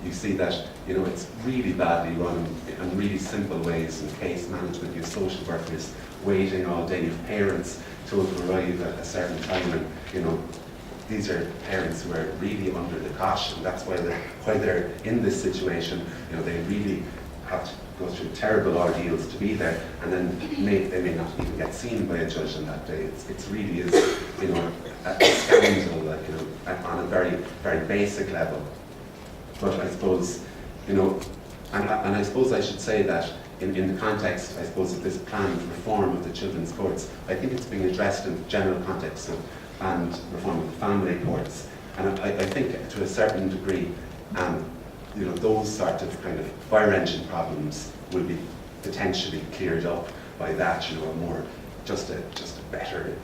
You see that it's really badly run in really simple ways in case management. You have social workers waiting all day. You have parents told to arrive at a certain time, and these are parents who are really under the cosh, and that's why they're in this situation. They really have to go through terrible ordeals to be there, and then they may not even get seen by a judge on that day. It really is, a scandal, like, on a very, very basic level. But I suppose, and I suppose I should say that in the context, I suppose, of this planned reform of the children's courts, I think it's being addressed in the general context of planned reform of the family courts. And I think to a certain degree, those sort of kind of fire engine problems will be potentially cleared up by that, a more, just a better,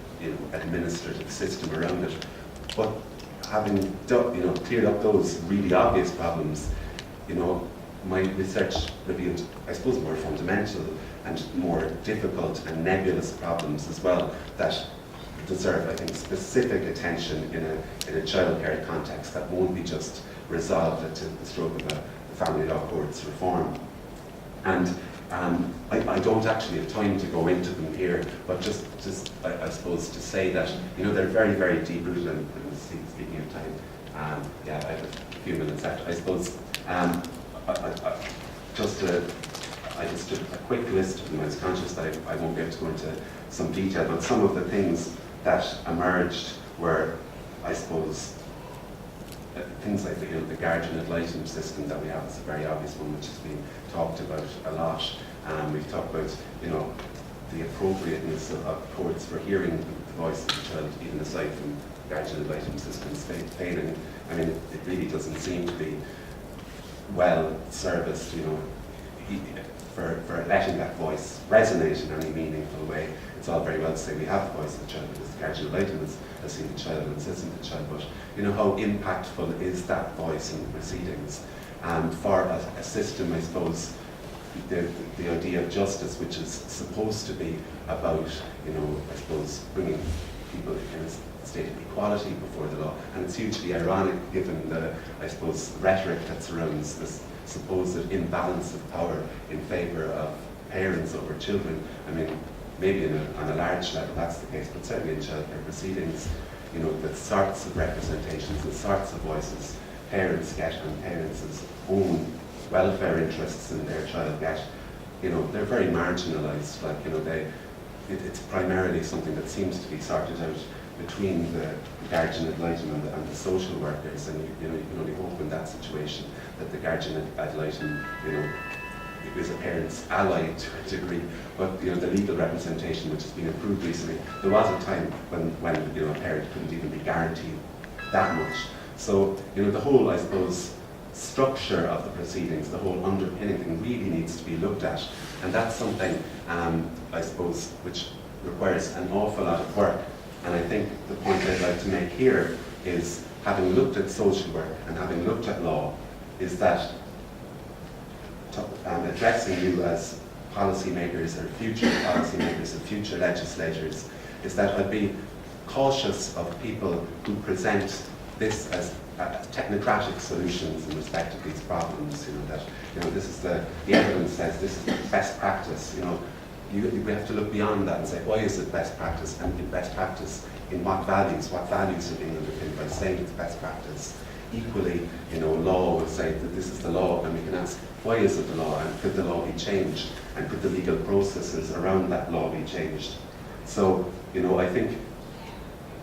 administrative system around it. But having done, cleared up those really obvious problems, my research revealed, I suppose, more fundamental and more difficult and nebulous problems as well that deserve, I think, specific attention in a childcare context that won't be just resolved at the stroke of a family law court's reform. And I don't actually have time to go into them here, but just I suppose to say that they're very, very deep-rooted. And speaking of time, I have a few minutes left. I suppose just a quick list of them. I was conscious that I won't be able to go into some detail, but some of the things that emerged were, I suppose, things like the guardian ad litem system that we have is a very obvious one, which has been talked about a lot. We've talked about the appropriateness of courts for hearing the voice of the child, even aside from guardian ad litem systems failing. I mean, it really doesn't seem to be well serviced, for letting that voice resonate in any meaningful way. It's all very well to say we have the voice of the child because the guardian ad litem has seen the child and says to the child, but how impactful is that voice in the proceedings? For a system, I suppose, the idea of justice, which is supposed to be about, I suppose, bringing people in a state of equality before the law, and it's hugely ironic given the, I suppose, rhetoric that surrounds this supposed imbalance of power in favour of parents over children. I mean, maybe on a large level that's the case, but certainly in childcare proceedings, the sorts of representations, the sorts of voices parents get and parents' own welfare interests in their child get, they're very marginalised. It's primarily something that seems to be sorted out between the guardian ad litem and the social workers, and you can only hope in that situation that the guardian ad litem, is a parent's ally to a degree, but the legal representation, which has been improved recently, there was a time when a parent couldn't even be guaranteed that much. So the whole, I suppose, structure of the proceedings, the whole underpinning thing really needs to be looked at, and that's something I suppose which requires an awful lot of work. And I think the point I'd like to make here is, having looked at social work and having looked at law, is that addressing you as policymakers or future policymakers and future legislators, is that I'd be cautious of people who present this as technocratic solutions in respect of these problems. This is the evidence says this is the best practice. We have to look beyond that and say, why is it best practice, and in best practice in what values are being underpinned by saying it's best practice. Equally, law will say that this is the law, and we can ask, why is it the law, and could the law be changed, and could the legal processes around that law be changed? So, I think,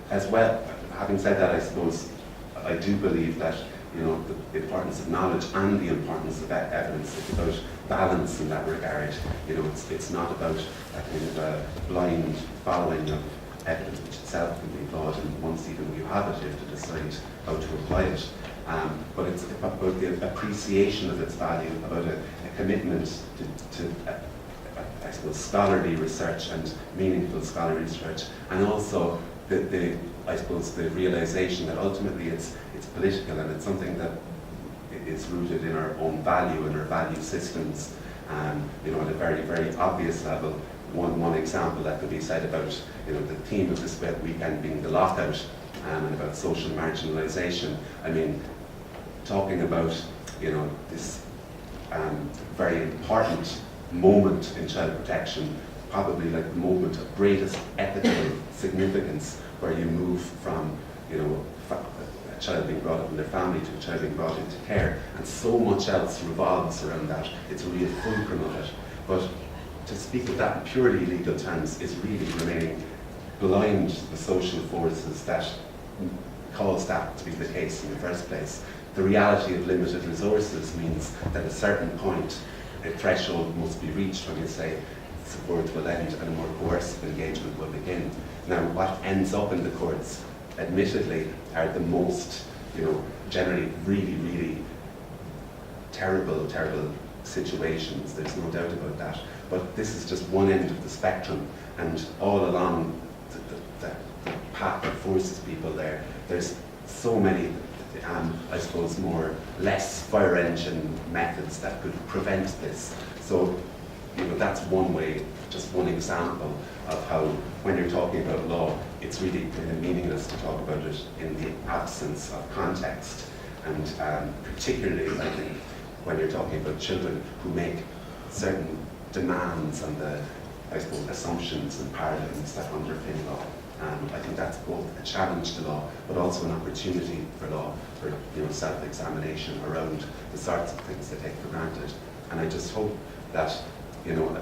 as well, having said that, I suppose, I do believe that, the importance of knowledge and the importance of evidence, it's about balance in that regard. It's not about a kind of a blind following of evidence, which itself can be flawed, and once even you have it, you have to decide how to apply it. But it's about the appreciation of its value, about a commitment to I suppose, scholarly research and meaningful scholarly research, and also I suppose the realization that ultimately it's political, and it's something that is rooted in our own value and our value systems. At a very, very obvious level, one example that could be said about the theme of this weekend being the lockout, and about social marginalisation. I mean, talking about this very important moment in child protection, probably like the moment of greatest ethical significance, where you move from a child being brought up in their family to a child being brought into care, and so much else revolves around that. It's a real fulcrum of it. But to speak of that in purely legal terms is really remaining blind to the social forces that cause that to be the case in the first place. The reality of limited resources means that at a certain point a threshold must be reached when you say support will end and a more coercive engagement will begin. Now, what ends up in the courts, admittedly, are the most generally really, really terrible situations. There's no doubt about that. But this is just one end of the spectrum, and all along the path that forces people there, there's so many, I suppose, less fire engine methods that could prevent this. So, that's one way, just one example of how, when you're talking about law, it's really kind of meaningless to talk about it in the absence of context. And particularly, I think, when you're talking about children who make certain demands and the, I suppose, assumptions and paradigms that underpin law. I think that's both a challenge to law, but also an opportunity for law, for self-examination around the sorts of things they take for granted. And I just hope that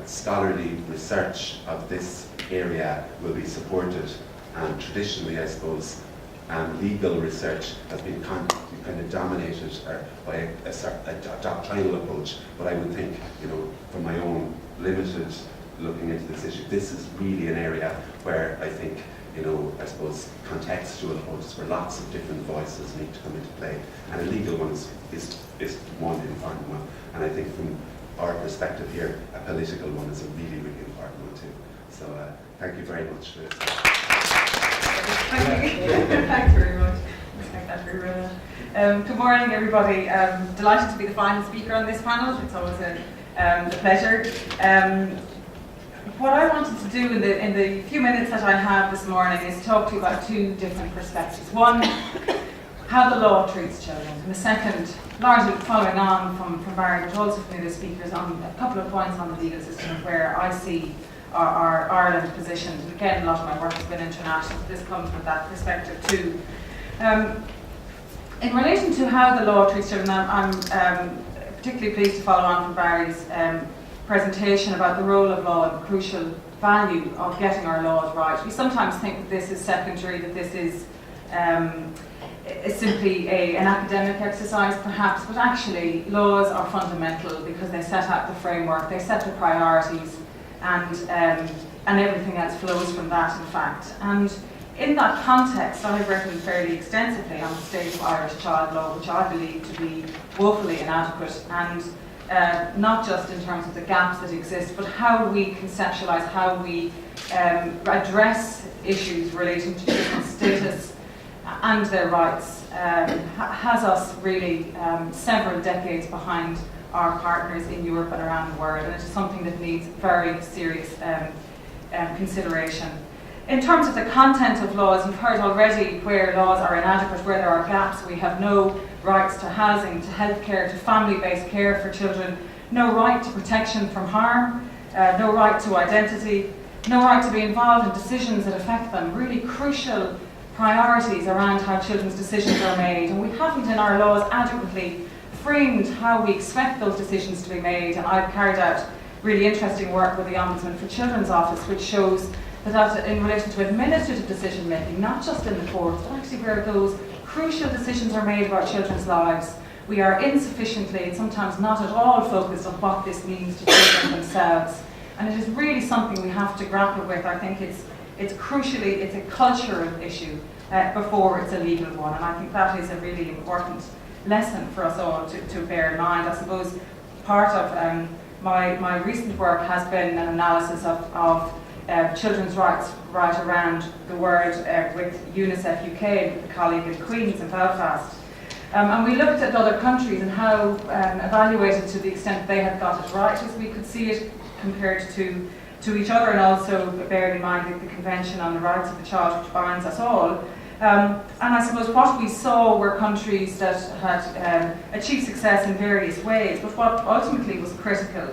scholarly research of this area will be supported. And traditionally, I suppose, legal research has been kind of dominated by a doctrinal approach. But I would think, from my own limited looking into this issue, this is really an area where I think, I suppose, contextual approaches where lots of different voices need to come into play. And a legal one is one important one. And I think from our perspective here, a political one is a really, really important one too. So thank you very much for this. Thank you. Thanks very much. Respect that very well. Good morning, everybody. Delighted to be the final speaker on this panel. It's always a pleasure. What I wanted to do in the few minutes that I have this morning is talk to you about two different perspectives. One, how the law treats children, and the second, largely following on from Barry, but also from the other speakers, on a couple of points on the legal system where I see our Ireland positioned. And again, a lot of my work has been international, so this comes with that perspective too. In relation to how the law treats children, I'm particularly pleased to follow on from Barry's presentation about the role of law and the crucial value of getting our laws right. We sometimes think that this is secondary, that this is simply an academic exercise perhaps, but actually laws are fundamental because they set out the framework, they set the priorities, and everything else flows from that, in fact. And in that context, I have written fairly extensively on the state of Irish child law, which I believe to be woefully inadequate, and not just in terms of the gaps that exist, but how we conceptualise, how we address issues relating to children's status and their rights, has us really several decades behind our partners in Europe and around the world, and it is something that needs very serious consideration. In terms of the content of laws, you've heard already where laws are inadequate, where there are gaps. We have no rights to housing, to healthcare, to family-based care for children, no right to protection from harm, no right to identity, no right to be involved in decisions that affect them. Really crucial priorities around how children's decisions are made, and we haven't in our laws adequately framed how we expect those decisions to be made. And I've carried out really interesting work with the Ombudsman for Children's Office, which shows that in relation to administrative decision making, not just in the courts, but actually where those crucial decisions are made about children's lives, we are insufficiently and sometimes not at all focused on what this means to children themselves. And it is really something we have to grapple with. I think it's crucially, it's a cultural issue before it's a legal one. And I think that is a really important lesson for us all to bear in mind. I suppose part of my recent work has been an analysis of children's rights right around the world with UNICEF UK and with a colleague in Queen's in Belfast. And we looked at other countries and how evaluated to the extent they had got it right, as we could see it compared to each other, and also bearing in mind the Convention on the Rights of the Child, which binds us all. And I suppose what we saw were countries that had achieved success in various ways, but what ultimately was critical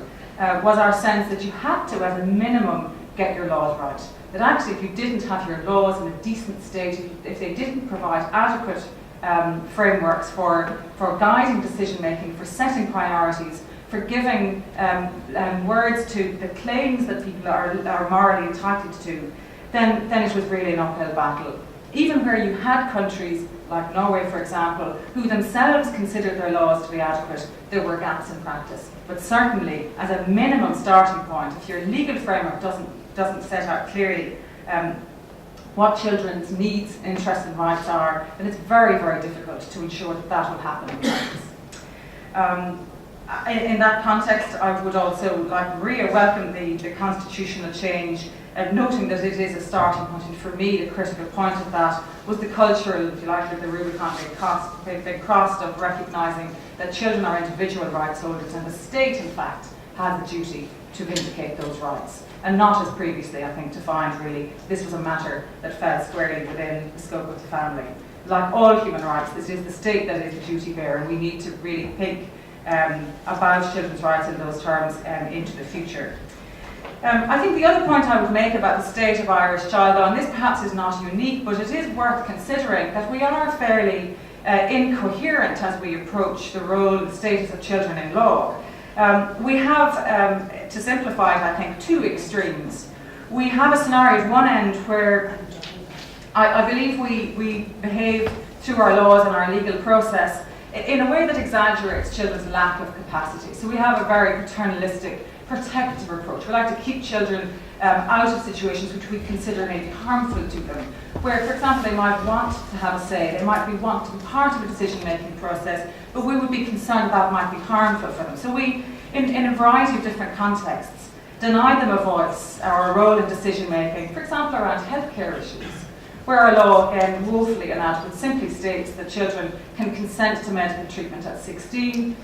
was our sense that you had to, as a minimum, get your laws right. That actually if you didn't have your laws in a decent state, if they didn't provide adequate frameworks for guiding decision making, for setting priorities, for giving words to the claims that people are morally entitled to, then it was really an uphill battle. Even where you had countries like Norway, for example, who themselves considered their laws to be adequate, there were gaps in practice. But certainly, as a minimum starting point, if your legal framework doesn't set out clearly what children's needs, interests and rights are, then it's very, very difficult to ensure that that will happen in practice. In that context, I would also, like Maria, welcome the constitutional change, noting that it is a starting point. And for me, the critical point of that was the cultural, if you like, the Rubicon they crossed of recognising that children are individual rights holders, and the state, in fact, has the duty to vindicate those rights. And not as previously, I think, defined really, this was a matter that fell squarely within the scope of the family. Like all human rights, this is the state that is the duty bearer, and we need to really think about children's rights in those terms into the future. I think the other point I would make about the state of Irish child law, and this perhaps is not unique, but it is worth considering that we are fairly incoherent as we approach the role and status of children in law. We have, to simplify it, I think, two extremes. We have a scenario at one end where I believe we behave through our laws and our legal process in a way that exaggerates children's lack of capacity. So we have a very paternalistic, protective approach. We like to keep children out of situations which we consider may be harmful to them, where, for example, they might want to have a say, they might want to be part of a decision-making process, but we would be concerned that might be harmful for them. So we, in a variety of different contexts, deny them a voice or a role in decision-making, for example, around healthcare issues, where our law, again, woefully inadequate, simply states that children can consent to medical treatment at 16.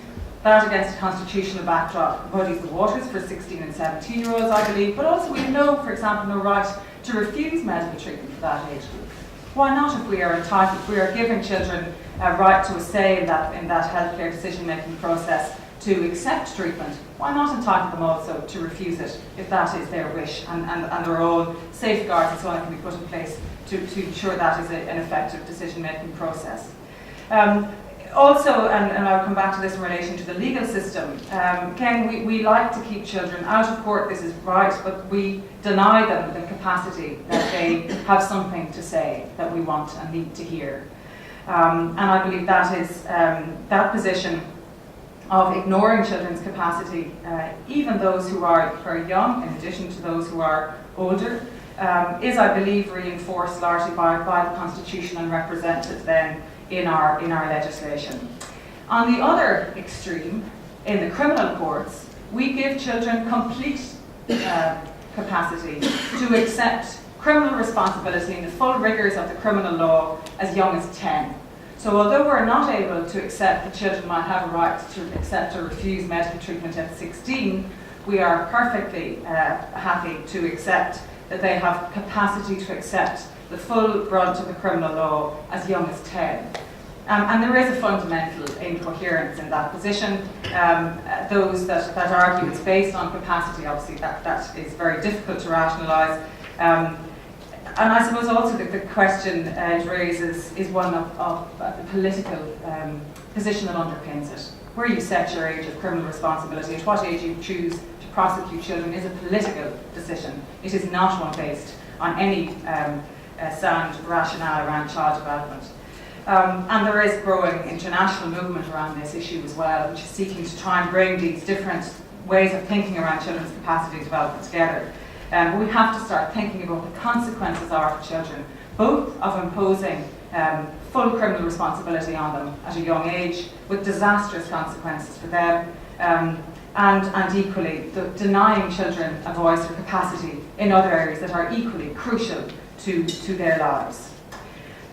That, against a constitutional backdrop, muddies the waters for 16 and 17-year-olds, I believe. But also we have no, for example, no right to refuse medical treatment for that age group. Why not, if we are entitled, if we are giving children a right to a say in that healthcare decision-making process to accept treatment, why not entitle them also to refuse it if that is their wish, and there are all safeguards and so on that can be put in place to ensure that is an effective decision-making process. Also, and I'll come back to this in relation to the legal system, again, we like to keep children out of court, this is right, but we deny them the capacity that they have something to say that we want and need to hear. And I believe that is that position of ignoring children's capacity, even those who are very young, in addition to those who are older, is, I believe, reinforced largely by the Constitution and represented then in our legislation. On the other extreme, in the criminal courts, we give children complete capacity to accept criminal responsibility in the full rigours of the criminal law as young as 10. So although we're not able to accept that children might have a right to accept or refuse medical treatment at 16, we are perfectly happy to accept that they have capacity to accept the full brunt of the criminal law as young as 10. And there is a fundamental incoherence in that position. Those that argue it's based on capacity, obviously that is very difficult to rationalise. And I suppose also the question it raises is one of the political position that underpins it. Where you set your age of criminal responsibility, at what age you choose to prosecute children is a political decision. It is not one based on any sound rationale around child development. And there is growing international movement around this issue as well, which is seeking to try and bring these different ways of thinking around children's capacity development together. But we have to start thinking about what the consequences are for children, both of imposing full criminal responsibility on them at a young age, with disastrous consequences for them, and equally denying children a voice or capacity in other areas that are equally crucial to their lives.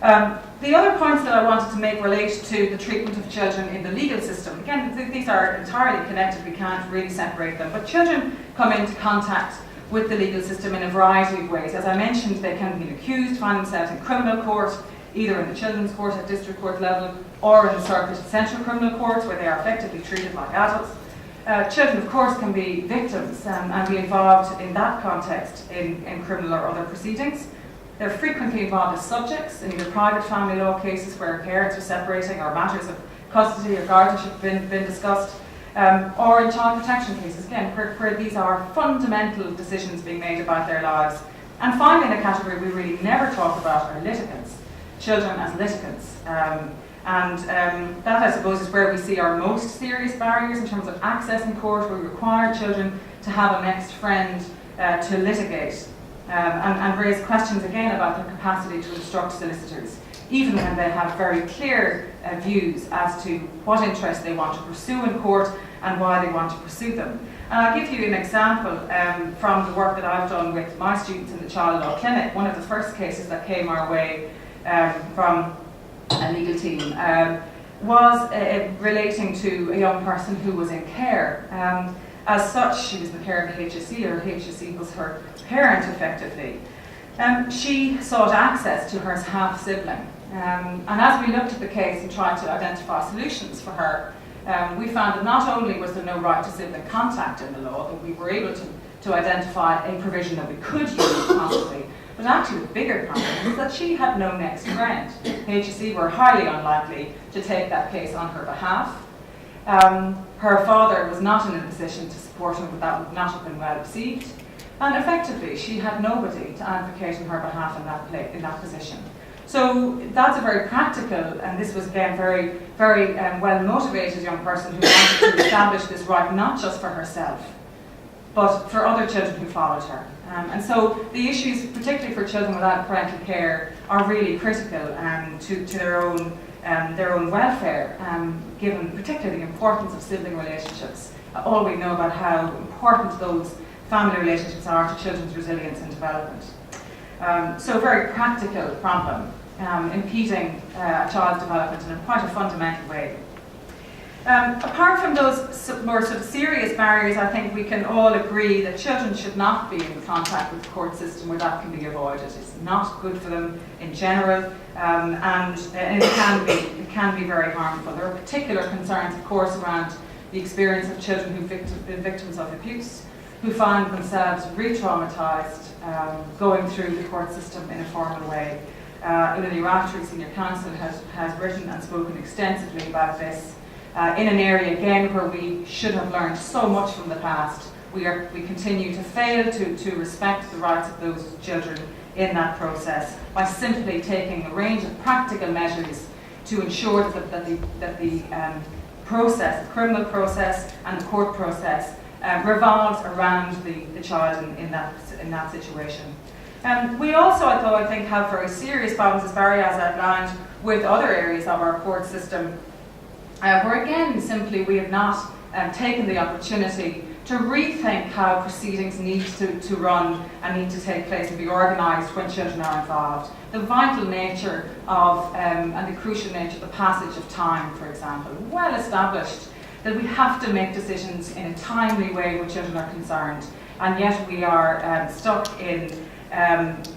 The other points that I wanted to make relate to the treatment of children in the legal system. Again, these are entirely connected, we can't really separate them, but children come into contact with the legal system in a variety of ways. As I mentioned, they can be accused, find themselves in criminal court, either in the children's court at district court level, or in the circuit of central criminal courts, where they are effectively treated like adults. Children, of course, can be victims and be involved in that context in criminal or other proceedings. They're frequently involved as subjects in either private family law cases where parents are separating or matters of custody or guardianship have been discussed, or in child protection cases, again, where these are fundamental decisions being made about their lives. And finally, in a category we really never talk about are litigants, children as litigants. That, I suppose, is where we see our most serious barriers in terms of access in court, where we require children to have a next friend to litigate. and raise questions again about their capacity to instruct solicitors, even when they have very clear views as to what interests they want to pursue in court and why they want to pursue them. And I'll give you an example from the work that I've done with my students in the Child Law Clinic. One of the first cases that came our way from a legal team was relating to a young person who was in care. As such, she was in the care of a HSE, or HSE was her parent effectively. She sought access to her half-sibling. And as we looked at the case and tried to identify solutions for her, we found that not only was there no right to sibling contact in the law, that we were able to identify a provision that we could use possibly, but actually the bigger problem is that she had no next friend. HSE were highly unlikely to take that case on her behalf. Her father was not in a position to support her, but that would not have been well received. And effectively, she had nobody to advocate on her behalf in that position. So that's a very practical, and this was again very, very well motivated young person who wanted to establish this right not just for herself, but for other children who followed her. And so the issues, particularly for children without parental care, are really critical to their own welfare, given particularly the importance of sibling relationships. All we know about how important those family relationships are to children's resilience and development. So a very practical problem, impeding a child's development in quite a fundamental way. Apart from those more sort of serious barriers, I think we can all agree that children should not be in contact with the court system where that can be avoided. It's not good for them in general, and it can be very harmful. There are particular concerns, of course, around the experience of children who've been victims of abuse, who find themselves re-traumatised going through the court system in a formal way. The Raftery Senior Counsel has written and spoken extensively about this in an area, again, where we should have learned so much from the past. We continue to fail to respect the rights of those children in that process by simply taking a range of practical measures to ensure that the process, the criminal process and the court process revolves around the child in that situation. We also, I think, have very serious problems, as Barry has outlined, with other areas of our court system, where again, simply we have not taken the opportunity to rethink how proceedings need to run and need to take place and be organised when children are involved. The vital nature of and the crucial nature of the passage of time, for example, well established that we have to make decisions in a timely way when children are concerned, and yet we are stuck in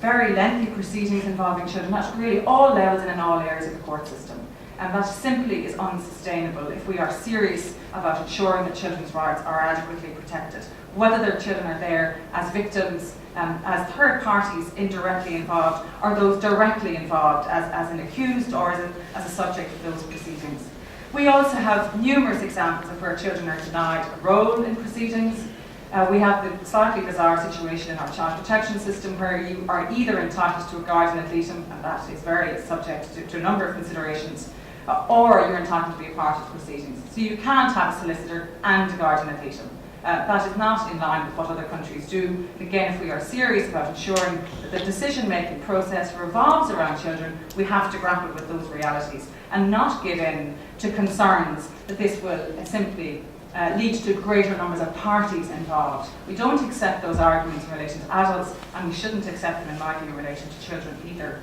very lengthy proceedings involving children at really all levels and in all areas of the court system. And that simply is unsustainable if we are serious about ensuring that children's rights are adequately protected. Whether their children are there as victims, as third parties indirectly involved, or those directly involved as an accused or as a subject of those proceedings. We also have numerous examples of where children are denied a role in proceedings. We have the slightly bizarre situation in our child protection system where you are either entitled to a guardian ad litem, and that is very subject to a number of considerations, or you're entitled to be a part of proceedings. So you can't have a solicitor and a guardian ad litem. That is not in line with what other countries do. Again, if we are serious about ensuring that the decision-making process revolves around children, we have to grapple with those realities and not give in to concerns that this will simply lead to greater numbers of parties involved. We don't accept those arguments in relation to adults, and we shouldn't accept them in my view in relation to children either.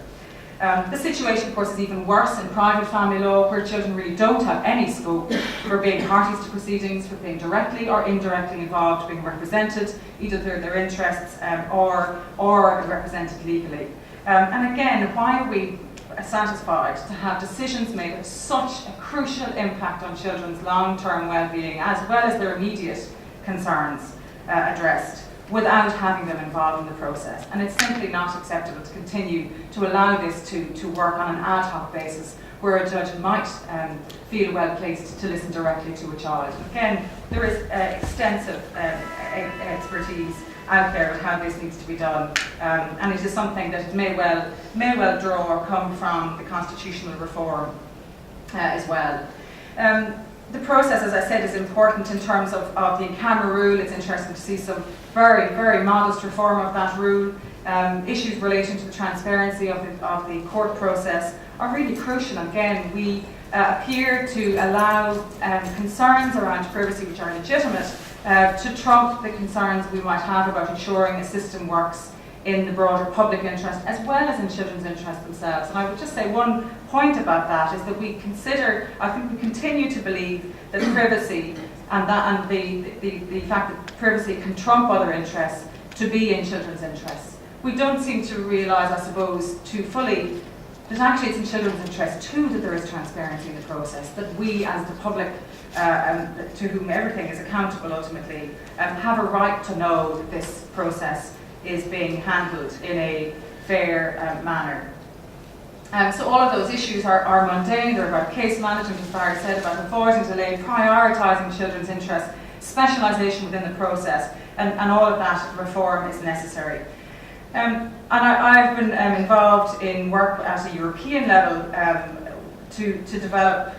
The situation, of course, is even worse in private family law, where children really don't have any scope for being parties to proceedings, for being directly or indirectly involved, being represented, either through their interests or represented legally. And again, why are we satisfied to have decisions made with such a crucial impact on children's long-term well-being, as well as their immediate concerns addressed, without having them involved in the process? And it's simply not acceptable to continue to allow this to work on an ad hoc basis where a judge might feel well placed to listen directly to a child. Again, there is extensive expertise out there with how this needs to be done, and it is something that may well draw or come from the constitutional reform as well. The process, as I said, is important in terms of the in-camera rule. It's interesting to see some very, very modest reform of that rule. issues relating to the transparency of the court process are really crucial. Again, we appear to allow concerns around privacy, which are legitimate, to trump the concerns we might have about ensuring a system works in the broader public interest as well as in children's interest themselves. And I would just say one point about that is that we continue to believe that privacy and the fact that privacy can trump other interests to be in children's interests. We don't seem to realise, I suppose, too fully that actually it's in children's interest too that there is transparency in the process, that we as the public, to whom everything is accountable ultimately, have a right to know that this process is being handled in a fair manner. So all of those issues are mundane. They're about case management, as Barry said, about avoiding delay, prioritising children's interests, specialisation within the process, and all of that reform is necessary. And I've been involved in work at a European level to develop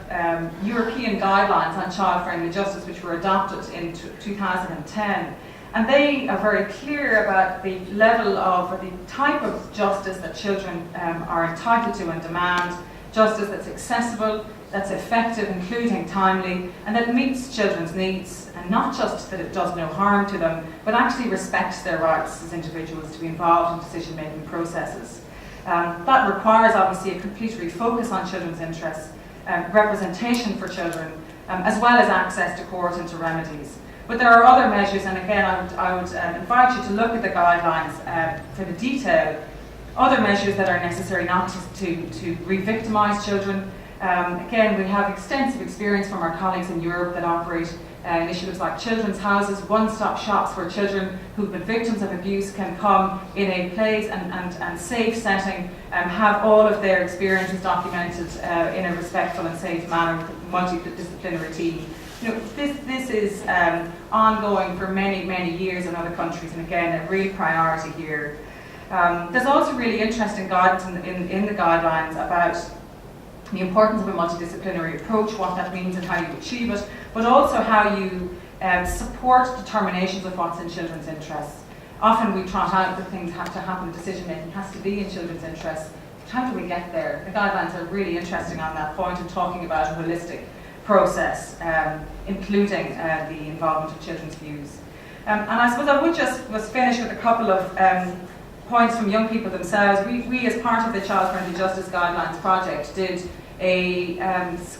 European guidelines on child-friendly justice, which were adopted in 2010. And they are very clear about the level of, or the type of justice that children are entitled to and demand, justice that's accessible, that's effective, including timely, and that meets children's needs, and not just that it does no harm to them, but actually respects their rights as individuals to be involved in decision-making processes. That requires, obviously, a complete refocus on children's interests, representation for children, as well as access to court and to remedies. But there are other measures, and again, I would invite you to look at the guidelines for the detail. Other measures that are necessary not to re-victimise children. Again, we have extensive experience from our colleagues in Europe that operate initiatives like children's houses, one-stop shops where children who've been victims of abuse can come in a place and safe setting, have all of their experiences documented in a respectful and safe manner with a multidisciplinary team. You know, this is ongoing for many, many years in other countries, and again, a real priority here. There's also really interesting guidance in the guidelines about the importance of a multidisciplinary approach, what that means and how you achieve it, but also how you support determinations of what's in children's interests. Often we trot out that things have to happen, decision-making has to be in children's interests. But how do we get there? The guidelines are really interesting on that point and talking about a holistic process, including the involvement of children's views. And I suppose I would just finish with a couple of points from young people themselves. We as part of the Child Friendly Justice Guidelines project did a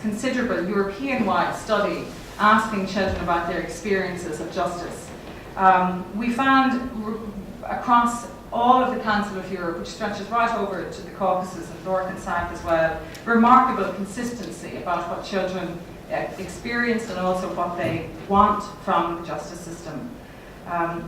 considerable European-wide study asking children about their experiences of justice. We found across all of the Council of Europe, which stretches right over to the Caucasus and North and South as well, remarkable consistency about what children experienced and also what they want from the justice system.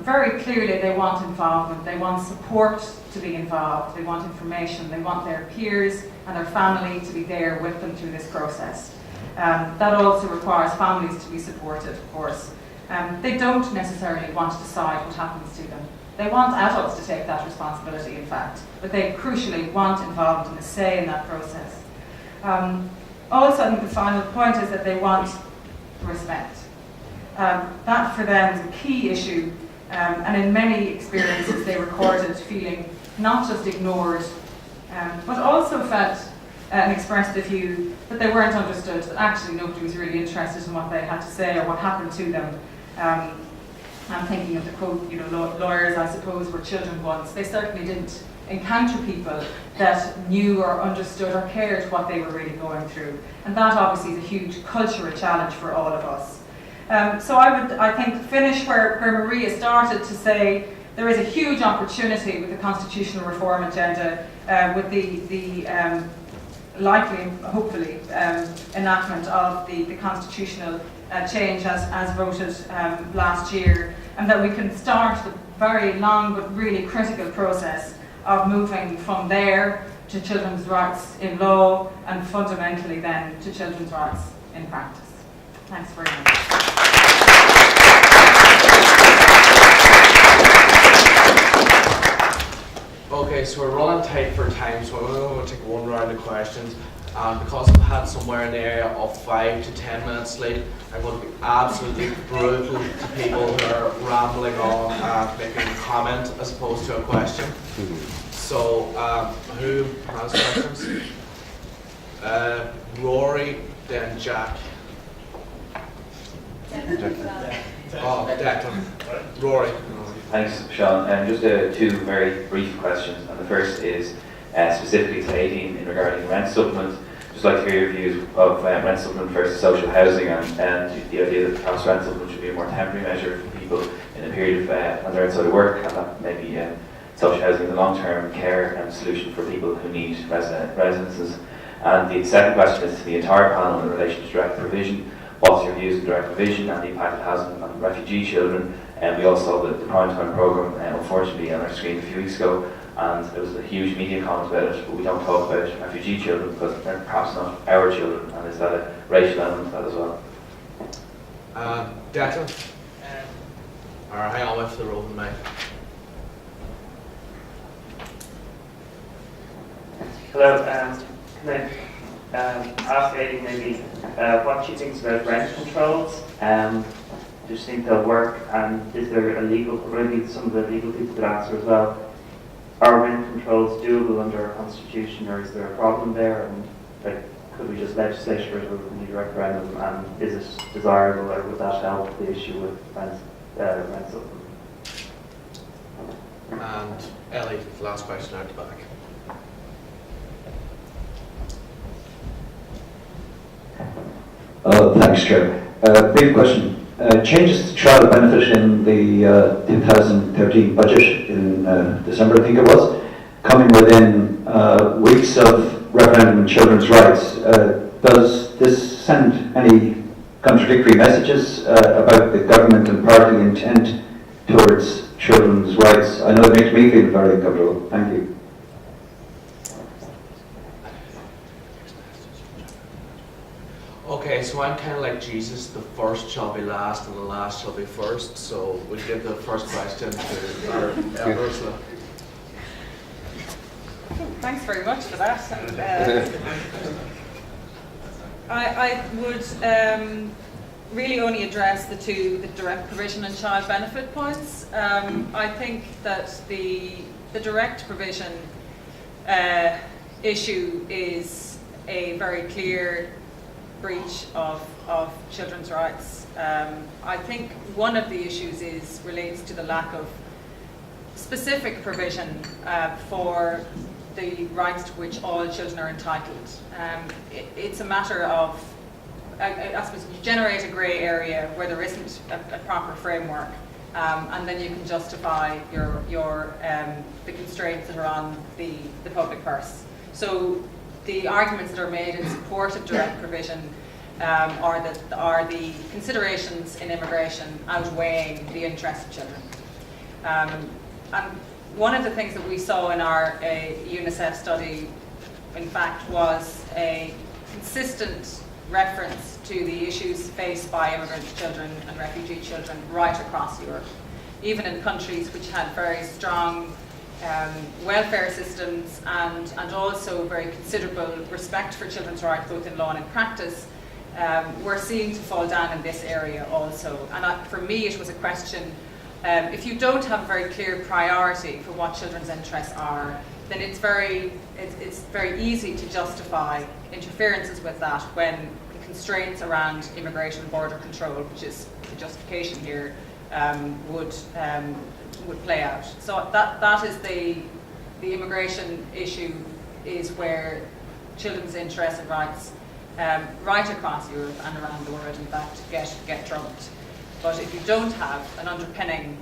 Very clearly they want involvement, they want support to be involved, they want information, they want their peers and their family to be there with them through this process. That also requires families to be supported, of course. They don't necessarily want to decide what happens to them. They want adults to take that responsibility, in fact, but they crucially want involvement and a say in that process. Also, I think the final point is that they want respect. That for them is a key issue, and in many experiences they recorded feeling not just ignored, but also felt and expressed the view that they weren't understood, that actually nobody was really interested in what they had to say or what happened to them. I'm thinking of the quote, you know, lawyers, I suppose, were children once. They certainly didn't encounter people that knew or understood or cared what they were really going through. And that obviously is a huge cultural challenge for all of us. So I think, finish where Maria started to say there is a huge opportunity with the constitutional reform agenda, with the likely, hopefully, enactment of the constitutional change as voted last year, and that we can start the very long but really critical process of moving from there to children's rights in law and fundamentally then to children's rights in practice. Thanks very much. Okay, so we're running tight for time, so I'm going to take one round of questions. and because I've had somewhere in the area of 5 to 10 minutes sleep, I'm going to be absolutely brutal to people who are rambling on and making a comment as opposed to a question. So, who has questions? Rory, then Jack. Oh, Declan. Rory. Thanks, Sean. Just two very brief questions. And the first is specifically to 18 in regarding rent supplement. Just like to hear your views of rent supplement versus social housing, and the idea that perhaps rent supplement should be a more temporary measure for people in a period of when they're outside of work, and that maybe social housing is a long-term care and solution for people who need residences. And the second question is to the entire panel in relation to direct provision. What's your views on direct provision and the impact it has on refugee children? And we all saw the Prime Time programme, unfortunately, on our screen a few weeks ago, and there was a huge media comment about it, but we don't talk about refugee children because they're perhaps not our children, and is that a racial element to that as well? Declan? Or hang on, wait for the roving mic. Hello, can I ask Eddie maybe what she thinks about rent controls? Do you think they'll work, and is there a legal, maybe some of the legal people could answer as well, are rent controls doable under our constitution, or is there a problem there, and like, could we just legislate it or would we need a referendum, and is it desirable, or would that help the issue with rent supplement? And Ellie, last question out the back. Thanks, Chair. Brief question. Changes to child benefit in the 2013 budget in December, I think it was, coming within weeks of referendum on children's rights. Does this send any contradictory messages about the government and party intent towards children's rights? I know it makes me feel very uncomfortable. Thank you. Okay, so I'm kind of like Jesus, the first shall be last and the last shall be first, so we'll give the first question to our Ursula. Thanks very much for that. I would really only address the direct provision and child benefit points. I think that the direct provision issue is a very clear breach of children's rights. I think one of the issues relates to the lack of specific provision for the rights to which all children are entitled. It's a matter of, I suppose, you generate a grey area where there isn't a proper framework, and then you can justify the constraints that are on the public purse. So the arguments that are made in support of direct provision are the considerations in immigration outweighing the interests of children. And one of the things that we saw in our UNICEF study, in fact, was a consistent reference to the issues faced by immigrant children and refugee children right across Europe, even in countries which had very strong welfare systems and also very considerable respect for children's rights, both in law and in practice. We're seeing to fall down in this area also. And for me, it was a question, if you don't have a very clear priority for what children's interests are, then it's very easy to justify interferences with that when the constraints around immigration and border control, which is the justification here, would play out. So that is the immigration issue, is where children's interests and rights right across Europe and around the world, in fact, get trumped. But if you don't have an underpinning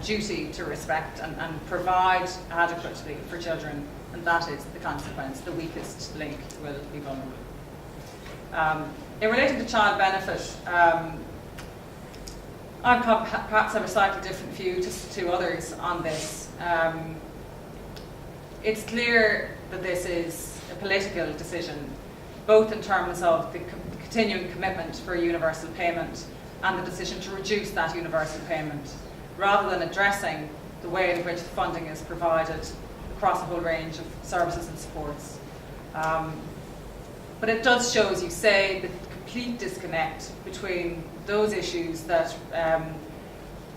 duty to respect and provide adequately for children, and that is the consequence, the weakest link will be vulnerable. In relation to child benefit, I perhaps have a slightly different view to others on this. It's clear that this is a political decision, both in terms of the continuing commitment for a universal payment and the decision to reduce that universal payment, rather than addressing the way in which the funding is provided across a whole range of services and supports. But it does show, as you say, the complete disconnect between those issues that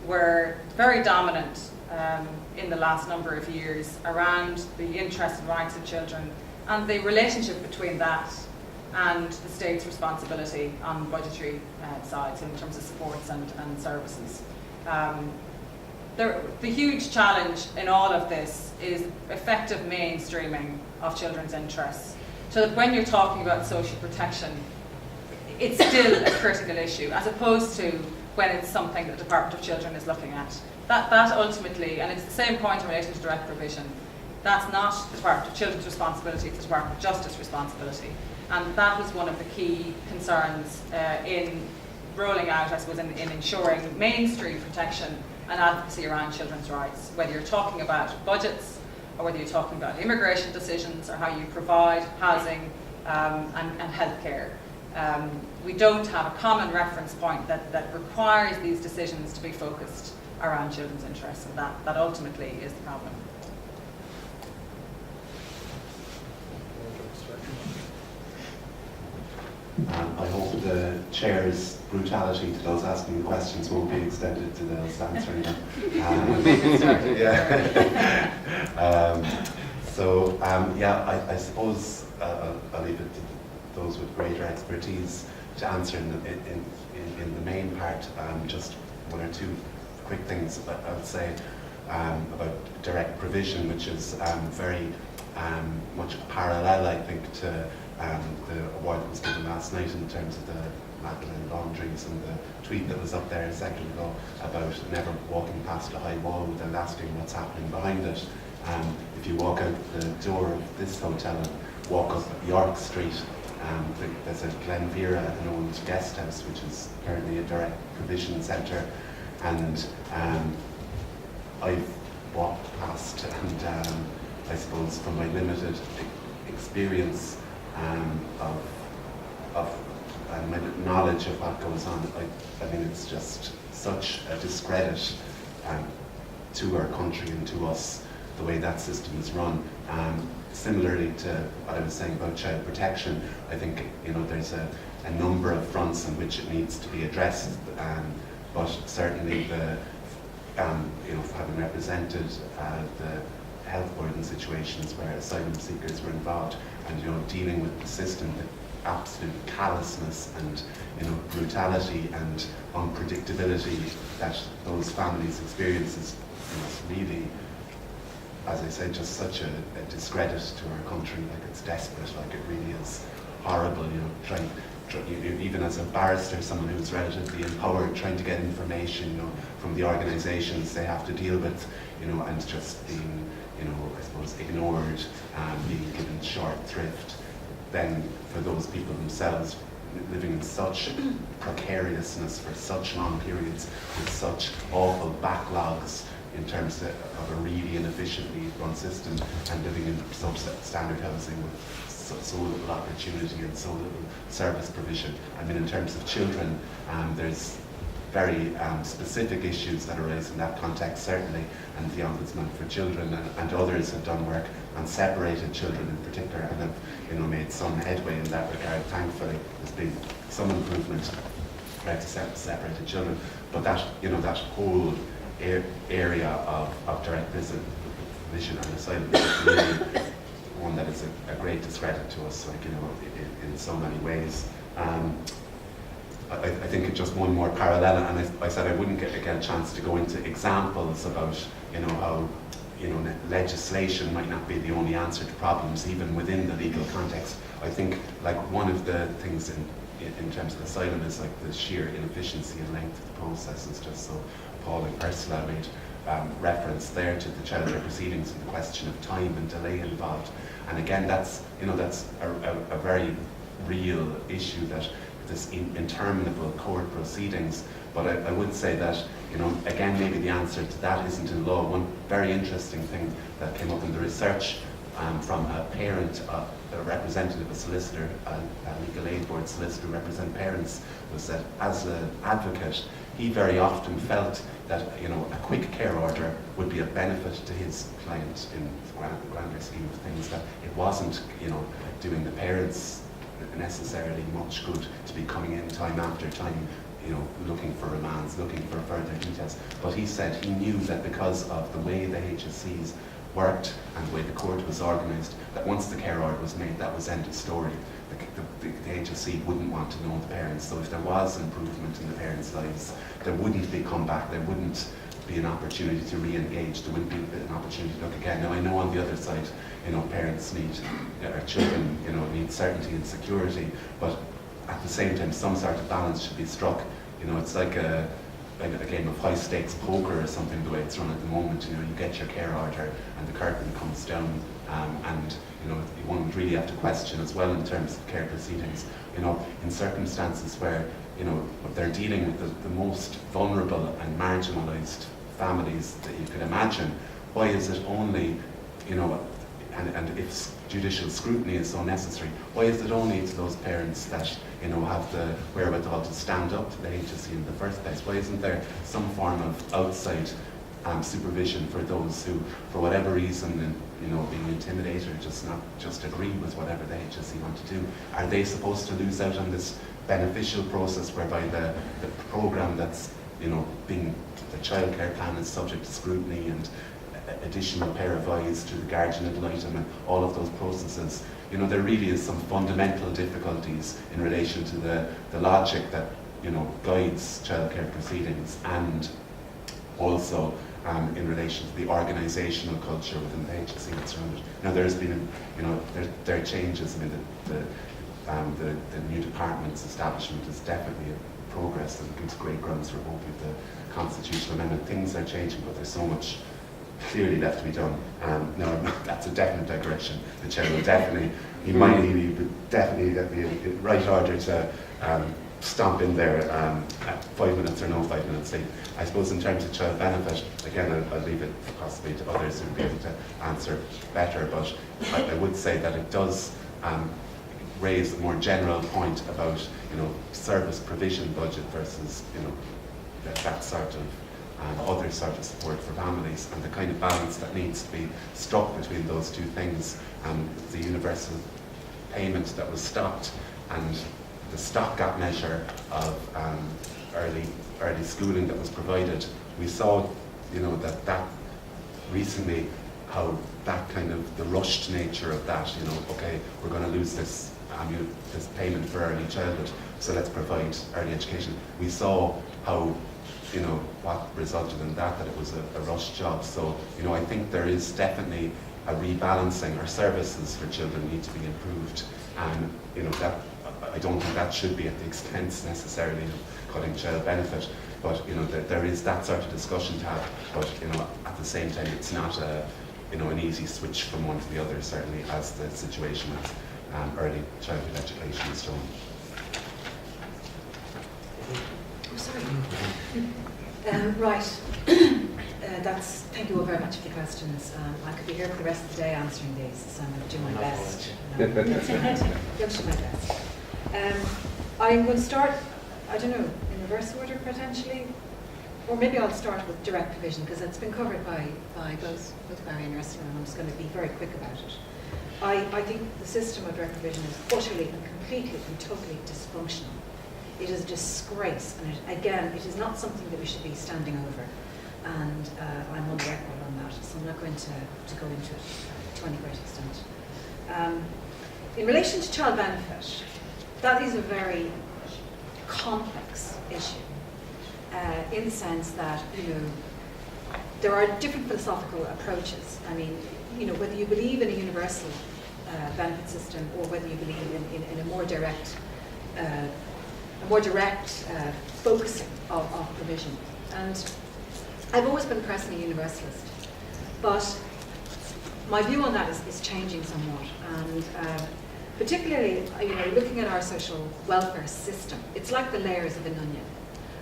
were very dominant in the last number of years around the interests and rights of children, and the relationship between that and the state's responsibility on budgetary sides in terms of supports and services. The huge challenge in all of this is effective mainstreaming of children's interests, so that when you're talking about social protection, it's still a critical issue, as opposed to when it's something that the Department of Children is looking at. That ultimately, and it's the same point in relation to direct provision, that's not the Department of Children's responsibility, it's the Department of Justice responsibility. And that was one of the key concerns in rolling out, I suppose, in ensuring mainstream protection and advocacy around children's rights, whether you're talking about budgets or whether you're talking about immigration decisions or how you provide housing and healthcare. We don't have a common reference point that requires these decisions to be focused around children's interests, and that ultimately is the problem. I hope the chair's brutality to those asking questions won't be extended to those answering them. I suppose I'll leave it to those with greater expertise to answer in the main part. Just one or two quick things I would say about direct provision, which is very much parallel, I think, to the award that was given last night in terms of the Magdalene laundries and the tweet that was up there a second ago about never walking past a high wall without asking what's happening behind it. If you walk out the door of this hotel and walk up York Street, there's a Glenvera, an old guest house, which is currently a direct provision centre, and I've walked past, and I suppose from my limited experience of and my knowledge of what goes on, I mean, it's just such a discredit to our country and to us, the way that system is run. Similarly to what I was saying about child protection, I think there's a number of fronts in which it needs to be addressed, but certainly having represented the health board in situations where asylum seekers were involved, and dealing with the system, the absolute callousness and brutality and unpredictability that those families experience is really, as I say, just such a discredit to our country. Like, it's desperate, like it really is horrible. Even as a barrister, someone who's relatively empowered, trying to get information, from the organisations they have to deal with, and just being, I suppose, ignored, being given short thrift. Then for those people themselves, living in such precariousness for such long periods, with such awful backlogs in terms of a really inefficiently run system, and living in substandard housing with so little opportunity and so little service provision. I mean, in terms of children, there's very specific issues that arise in that context, certainly, and the Ombudsman for Children and others have done work on separated children in particular, and have made some headway in that regard. Thankfully, there's been some improvement to separated children, but that that whole area of direct provision and asylum is really one that is a great discredit to us, in so many ways. I think it's just one more parallel, and I said I wouldn't get a chance to go into examples about how legislation might not be the only answer to problems, even within the legal context. I think one of the things in terms of asylum is the sheer inefficiency and length of the process is just so appalling. Ursula made reference there to the childcare proceedings and the question of time and delay involved, and again that's a very real issue, that this interminable court proceedings. But I would say that, again, maybe the answer to that isn't in law. One very interesting thing that came up in the research from a parent, a representative, a solicitor, a legal aid board solicitor who represent parents, was that as an advocate, he very often felt that a quick care order would be a benefit to his client in the grander scheme of things, that it wasn't doing the parents necessarily much good to be coming in time after time, looking for remands, looking for further details. But he said he knew that because of the way the HSCs worked and the way the court was organised, that once the care order was made, that was end of story. The HSC wouldn't want to know the parents. So if there was improvement in the parents' lives, there wouldn't be comeback, there wouldn't be an opportunity to re-engage, there wouldn't be an opportunity to look again. Now I know on the other side, parents need, our children, need certainty and security, but at the same time some sort of balance should be struck. It's like a game of high stakes poker or something, the way it's run at the moment. You get your care order and the curtain comes down, and one would really have to question as well in terms of care proceedings. In circumstances where they're dealing with the most vulnerable and marginalised families that you could imagine, why is it only, and if judicial scrutiny is so necessary, why is it only to those parents that have the wherewithal to stand up to the HSC in the first place? Why isn't there some form of outside supervision for those who, for whatever reason, being intimidated or just agree with whatever the HSC want to do? Are they supposed to lose out on this beneficial process whereby the programme that's being the childcare plan is subject to scrutiny and additional pair of eyes to the guardian ad litem and all of those processes? There really is some fundamental difficulties in relation to the logic that guides childcare proceedings, and also in relation to the organisational culture within the HSC that's around it. Now there's been, there are changes. I mean, the new department's establishment is definitely a progress and gives great grounds for hope with the constitutional amendment. Things are changing, but there's so much clearly left to be done. No, that's a definite digression. The chair will definitely, he would definitely be in right order to stomp in there at 5 minutes or no 5 minutes late. I suppose in terms of child benefit, again, I'll leave it possibly to others who will be able to answer better, but I would say that it does raise a more general point about service provision budget versus that sort of other sort of support for families, and the kind of balance that needs to be struck between those two things. The universal payment that was stopped and the stopgap measure of early schooling that was provided, we saw that recently, how that kind of the rushed nature of that, okay, we're going to lose this payment for early childhood, so let's provide early education. We saw how what resulted in that it was a rush job. So I think there is definitely a rebalancing. Our services for children need to be improved, and that I don't think that should be at the expense necessarily of cutting child benefit, but there is that sort of discussion to have, but at the same time it's not an easy switch from one to the other, certainly as the situation with early childhood education is shown. Sorry. Right. Thank you all very much for the questions. I could be here for the rest of the day answering these, so I'm going to do my best. Going to do my best. I'm going to start, I don't know, in reverse order potentially, or maybe I'll start with direct provision because it's been covered by both Barry and Ursula, and I'm just going to be very quick about it. I think the system of direct provision is utterly and completely and totally dysfunctional. It is a disgrace, and it is not something that we should be standing over. And I'm on the record on that, so I'm not going to go into it to any great extent. In relation to child benefit, that is a very complex issue in the sense that there are different philosophical approaches. I mean, whether you believe in a universal benefit system or whether you believe in a more direct focusing of provision. And I've always been personally universalist, but my view on that is changing somewhat. And particularly, looking at our social welfare system, it's like the layers of an onion.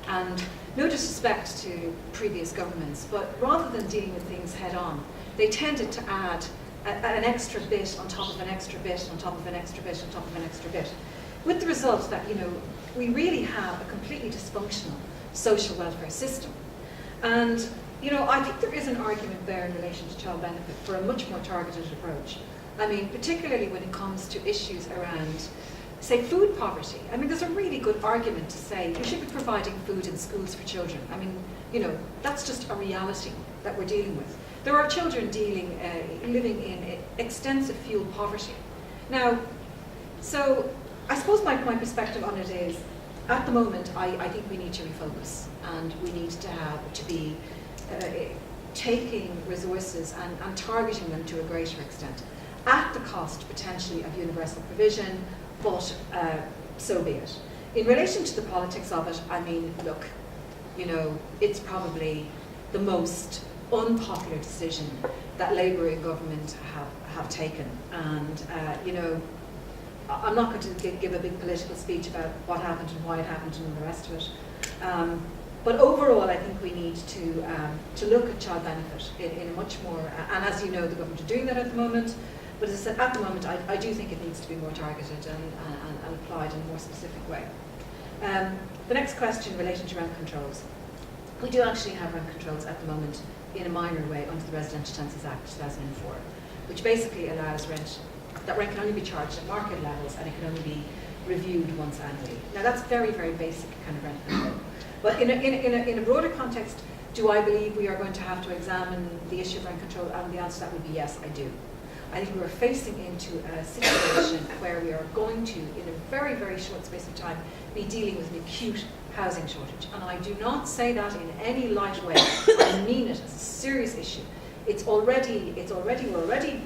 And no disrespect to previous governments, but rather than dealing with things head on, they tended to add an extra bit on top of an extra bit on top of an extra bit on top of an extra bit, with the result that we really have a completely dysfunctional social welfare system. And I think there is an argument there in relation to child benefit for a much more targeted approach. I mean, particularly when it comes to issues around say food poverty. I mean, there's a really good argument to say you should be providing food in schools for children. I mean, you know, that's just a reality that we're dealing with. There are children living in extensive fuel poverty. Now, so I suppose my perspective on it is, at the moment, I think we need to refocus, and we need to be taking resources and targeting them to a greater extent, at the cost potentially of universal provision, but so be it. In relation to the politics of it, I mean, look, you know, it's probably the most unpopular decision that Labour in government have taken, and you know, I'm not going to give a big political speech about what happened and why it happened and all the rest of it. But overall, I think we need to look at child benefit in a much more, and as you know, the government are doing that at the moment. But as I said, at the moment, I do think it needs to be more targeted and applied in a more specific way. The next question relating to rent controls. We do actually have rent controls at the moment in a minor way under the Residential Tenancies Act 2004, which basically allows that rent can only be charged at market levels, and it can only be reviewed once annually. Now that's very, very basic kind of rent control. But in a broader context, do I believe we are going to have to examine the issue of rent control? And the answer to that would be yes, I do. I think we are facing into a situation where we are going to, in a very, very short space of time, be dealing with an acute housing shortage. And I do not say that in any light way. I mean it as a serious issue. We're already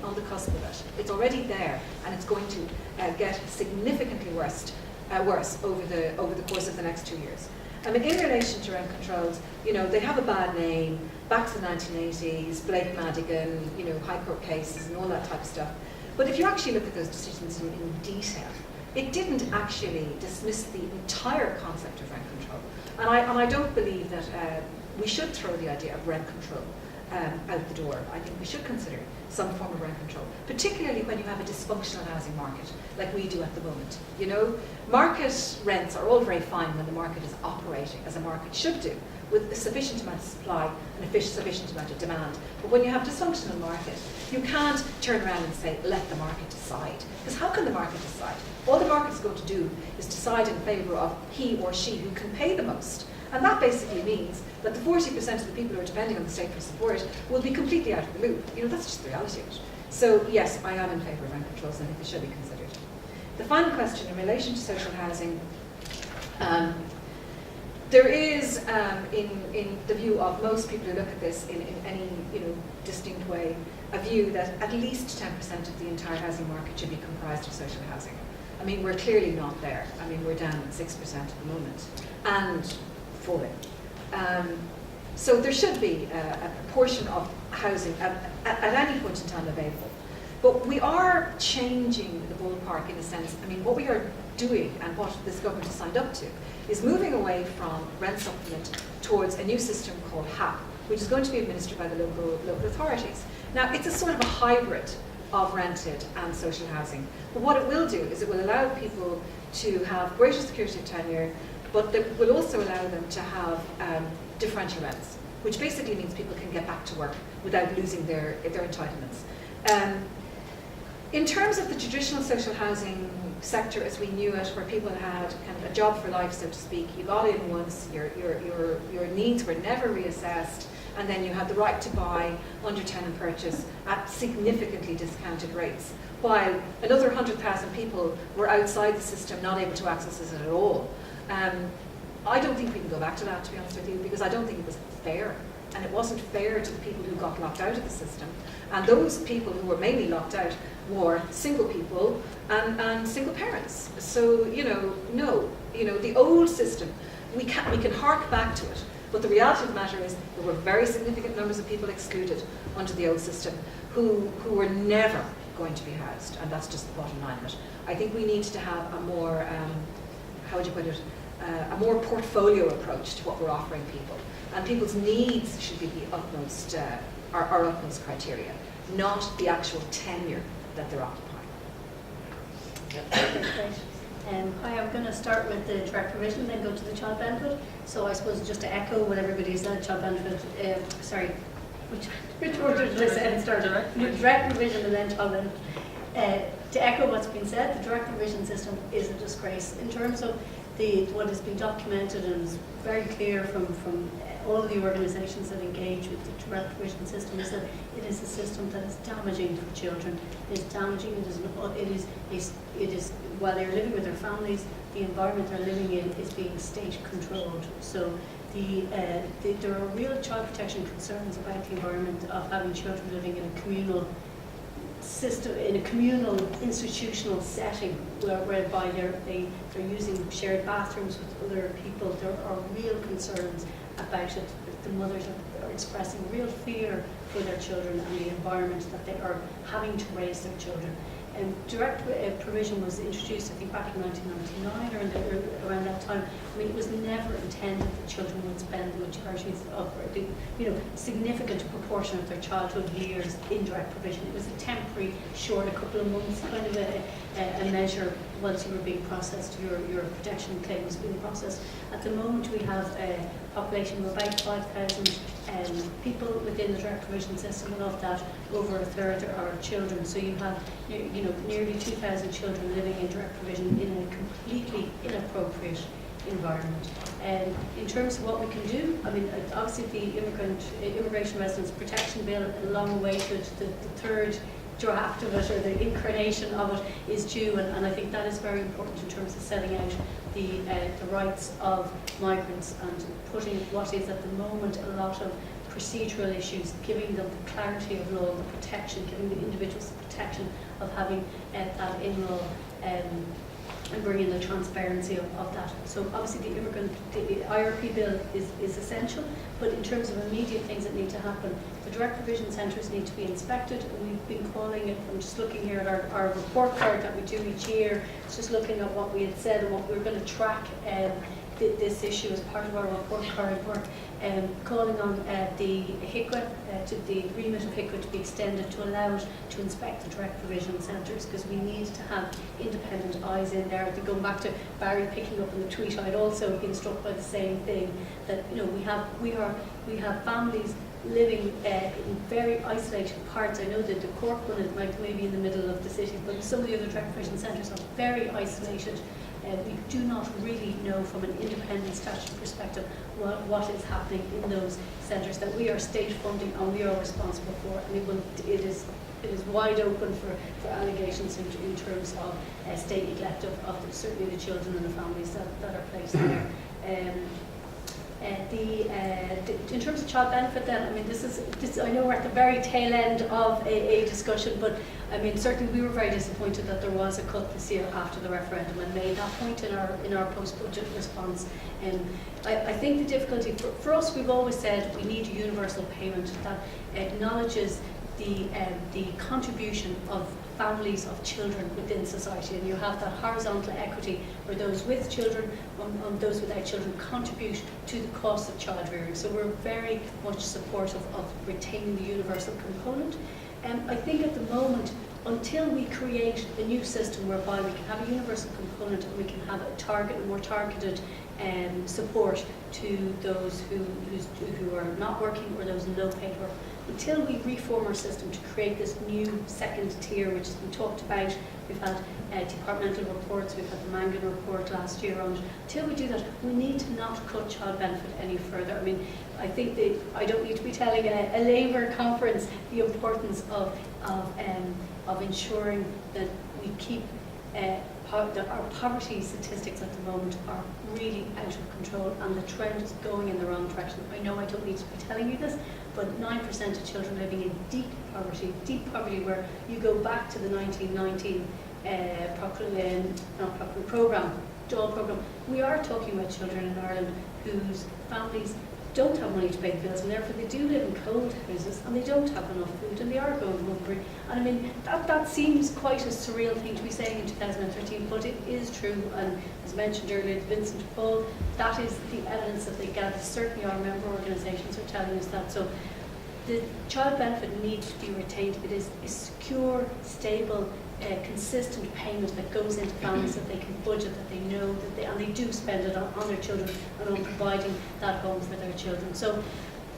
on the cusp of it. It's already there, and it's going to get significantly worse over the course of the next 2 years. I mean, in relation to rent controls, you know, they have a bad name, back to the 1980s, Blake Madigan, you know, High Court cases and all that type of stuff. But if you actually look at those decisions in detail, it didn't actually dismiss the entire concept of rent control. And I don't believe that we should throw the idea of rent control out the door. I think we should consider some form of rent control, particularly when you have a dysfunctional housing market like we do at the moment. You know, market rents are all very fine when the market is operating as a market should do, with a sufficient amount of supply and a sufficient amount of demand. But when you have a dysfunctional market, you can't turn around and say, let the market decide. Because how can the market decide? All the market is going to do is decide in favour of he or she who can pay the most. And that basically means that the 40% of the people who are depending on the state for support will be completely out of the loop. You know, that's just the reality of it. So yes, I am in favour of rent controls, and I think they should be considered. The final question in relation to social housing, there is, in the view of most people who look at this in any distinct way, a view that at least 10% of the entire housing market should be comprised of social housing. I mean, we're clearly not there. I mean, we're down at 6% at the moment, and falling. So there should be a proportion of housing at any point in time available. But we are changing the ballpark in a sense. I mean, what we are doing and what this government has signed up to is moving away from rent supplement towards a new system called HAP, which is going to be administered by the local authorities. Now, it's a sort of a hybrid of rented and social housing. But what it will do is it will allow people to have greater security of tenure, but it will also allow them to have differential rents, which basically means people can get back to work without losing their entitlements. In terms of the traditional social housing sector as we knew it, where people had kind of a job for life, so to speak, you got in once, your needs were never reassessed, and then you had the right to buy under tenant purchase at significantly discounted rates, while another 100,000 people were outside the system, not able to access it at all. I don't think we can go back to that, to be honest with you, because I don't think it was fair. And it wasn't fair to the people who got locked out of the system. And those people who were mainly locked out were single people and single parents. So, no, the old system, we can hark back to it. But the reality of the matter is there were very significant numbers of people excluded under the old system who were never going to be housed. And that's just the bottom line of it. I think we need to have a more, how would you put it, a more portfolio approach to what we're offering people. And people's needs should be the utmost, our utmost criteria, not the actual tenure that they're occupying. Okay, great. I am going to start with the direct provision, then go to the child benefit. So I suppose just to echo what everybody said, child benefit, which order did I say? Start direct provision and then child benefit. to echo what's been said, the direct provision system is a disgrace. In terms of what has been documented and is very clear from all the organisations that engage with the direct provision system, is that it is a system that is damaging for children. It is damaging. It is while they're living with their families, the environment they're living in is being state controlled. So there are real child protection concerns about the environment of having children living in a communal system, in a communal institutional setting, whereby they're using shared bathrooms with other people. There are real concerns about it. The mothers are expressing real fear for their children and the environment that they are having to raise their children. Direct provision was introduced, I think, back in 1999 or around that time. I mean, it was never intended that children would spend the majority of, significant proportion of their childhood years in direct provision. It was a temporary, short, a couple of months kind of a measure once you were being processed, your protection claim was being processed. At the moment, we have a population of about 5,000 people within the direct provision system, and of that, over a third are children. So you have, nearly 2,000 children living in direct provision in a completely inappropriate environment. In terms of what we can do, I mean, obviously the Immigration Residence Protection Bill, long awaited, the third draft of it, or the incarnation of it, is due, and I think that is very important in terms of setting out the rights of migrants and putting what is at the moment a lot of procedural issues, giving them the clarity of law, the protection, giving the individuals the protection of having that in-law, and bringing the transparency of that. So obviously the IRP bill is essential, but in terms of immediate things that need to happen, the direct provision centres need to be inspected. We've been calling it, I'm just looking here at our report card that we do each year, it's just looking at what we had said and what we were going to track this issue as part of our report card work, calling on the HICWA, to the remit of HICWA to be extended to allow it to inspect the direct provision centres, because we need to have independent eyes in there. Going back to Barry picking up on the tweet, I'd also been struck by the same thing, that we have families living in very isolated parts. I know that the Cork one is maybe in the middle of the city, but some of the other direct provision centres are very isolated. We do not really know from an independent statutory perspective what is happening in those centres that we are state funding and we are responsible for. And it is wide open for allegations in terms of state neglect of certainly the children and the families that are placed there. In terms of child benefit, then, I mean, this. I know we're at the very tail end of a discussion, but I mean, certainly we were very disappointed that there was a cut this year after the referendum, and made that point in our post-budget response. I think the difficulty for us, we've always said we need a universal payment that acknowledges the contribution of families of children within society, and you have that horizontal equity where those with children and those without children contribute to the cost of child rearing. So we're very much supportive of retaining the universal component. I think at the moment, until we create a new system whereby we can have a universal component and we can have a more targeted support to those who are not working or those in low paid work, until we reform our system to create this new second tier, which has been talked about, we've had departmental reports, we've had the Mangan report last year on it. Until we do that, we need to not cut child benefit any further. I mean, I think that I don't need to be telling a Labour conference the importance of ensuring that we keep our poverty statistics at the moment are really out of control, and the trend is going in the wrong direction. I know I don't need to be telling you this, but 9% of children living in deep poverty where you go back to the 1919 Dáil programme, we are talking about children in Ireland whose families don't have money to pay the bills, and therefore they do live in cold houses and they don't have enough food and they are going hungry. And I mean, that seems quite a surreal thing to be saying in 2013, but it is true. And as mentioned earlier, Vincent Paul, that is the evidence that they gather. Certainly our member organisations are telling us that. So the child benefit needs to be retained. It is a secure, stable, consistent payment that goes into families that they can budget, that they know that they do spend it on their children and on providing that home for their children. So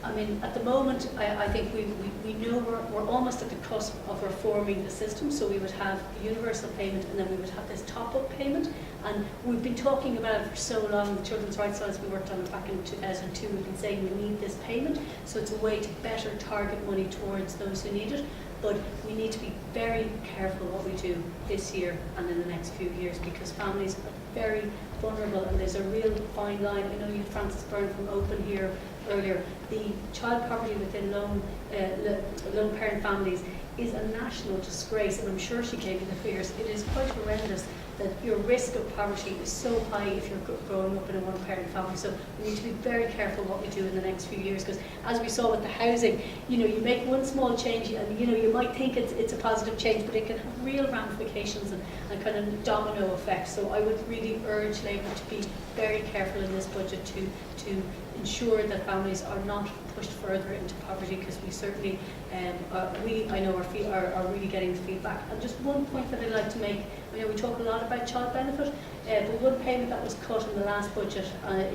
I mean, at the moment, I think we know we're almost at the cusp of reforming the system. So we would have a universal payment, and then we would have this top-up payment. And we've been talking about it for so long. The Children's Rights Laws, we worked on it back in 2002. We've been saying we need this payment. So it's a way to better target money towards those who need it. But we need to be very careful what we do this year and in the next few years, because families are very vulnerable, and there's a real fine line. I know you had Frances Byrne from Open here earlier. The child poverty within lone parent families is a national disgrace, and I'm sure she gave you the figures. It is quite horrendous that your risk of poverty is so high if you're growing up in a one-parent family. So we need to be very careful what we do in the next few years, because as we saw with the housing, you know, you make one small change and you know you might think it's a positive change, but it can have real ramifications and kind of domino effects. So I would really urge Labour to be very careful in this budget to ensure that families are not pushed further into poverty, because we certainly, I know are really getting the feedback. And just one point that I'd like to make, I know we talk a lot about child benefit, but one payment that was cut in the last budget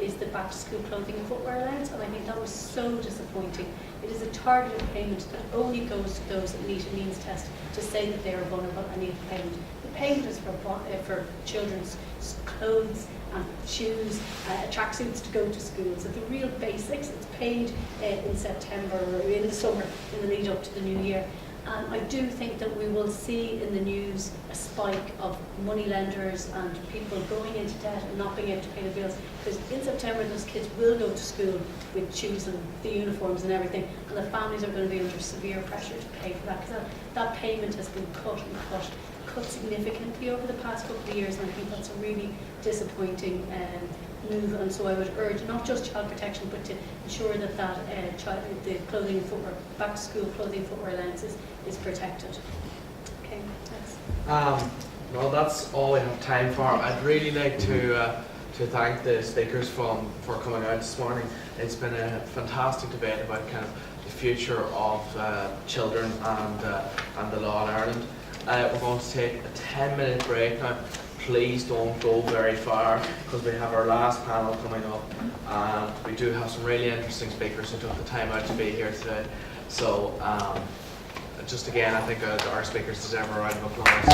is the back to school clothing and footwear allowance, and I think that was so disappointing. It is a targeted payment that only goes to those that meet a means test to say that they are vulnerable and need the payment. The payment is for children's clothes and shoes, tracksuits to go to school. So the real basics. It's paid in September or in the summer in the lead up to the new year. And I do think that we will see in the news a spike of money lenders and people going into debt and not being able to pay the bills, because in September those kids will go to school with shoes and the uniforms and everything, and the families are going to be under severe pressure to pay for that, because that payment has been cut significantly over the past couple of years, and I think that's a really disappointing move. And so I would urge not just child protection, but to ensure that the clothing and footwear, back to school clothing and footwear allowances is protected. Okay, thanks. Well, that's all we have time for. I'd really like to thank the speakers for coming out this morning. It's been a fantastic debate about kind of the future of children and the law in Ireland. We're going to take a 10-minute break now. Please don't go very far, because we have our last panel coming up, and we do have some really interesting speakers who took the time out to be here today. So just again, I think our speakers deserve a round of applause.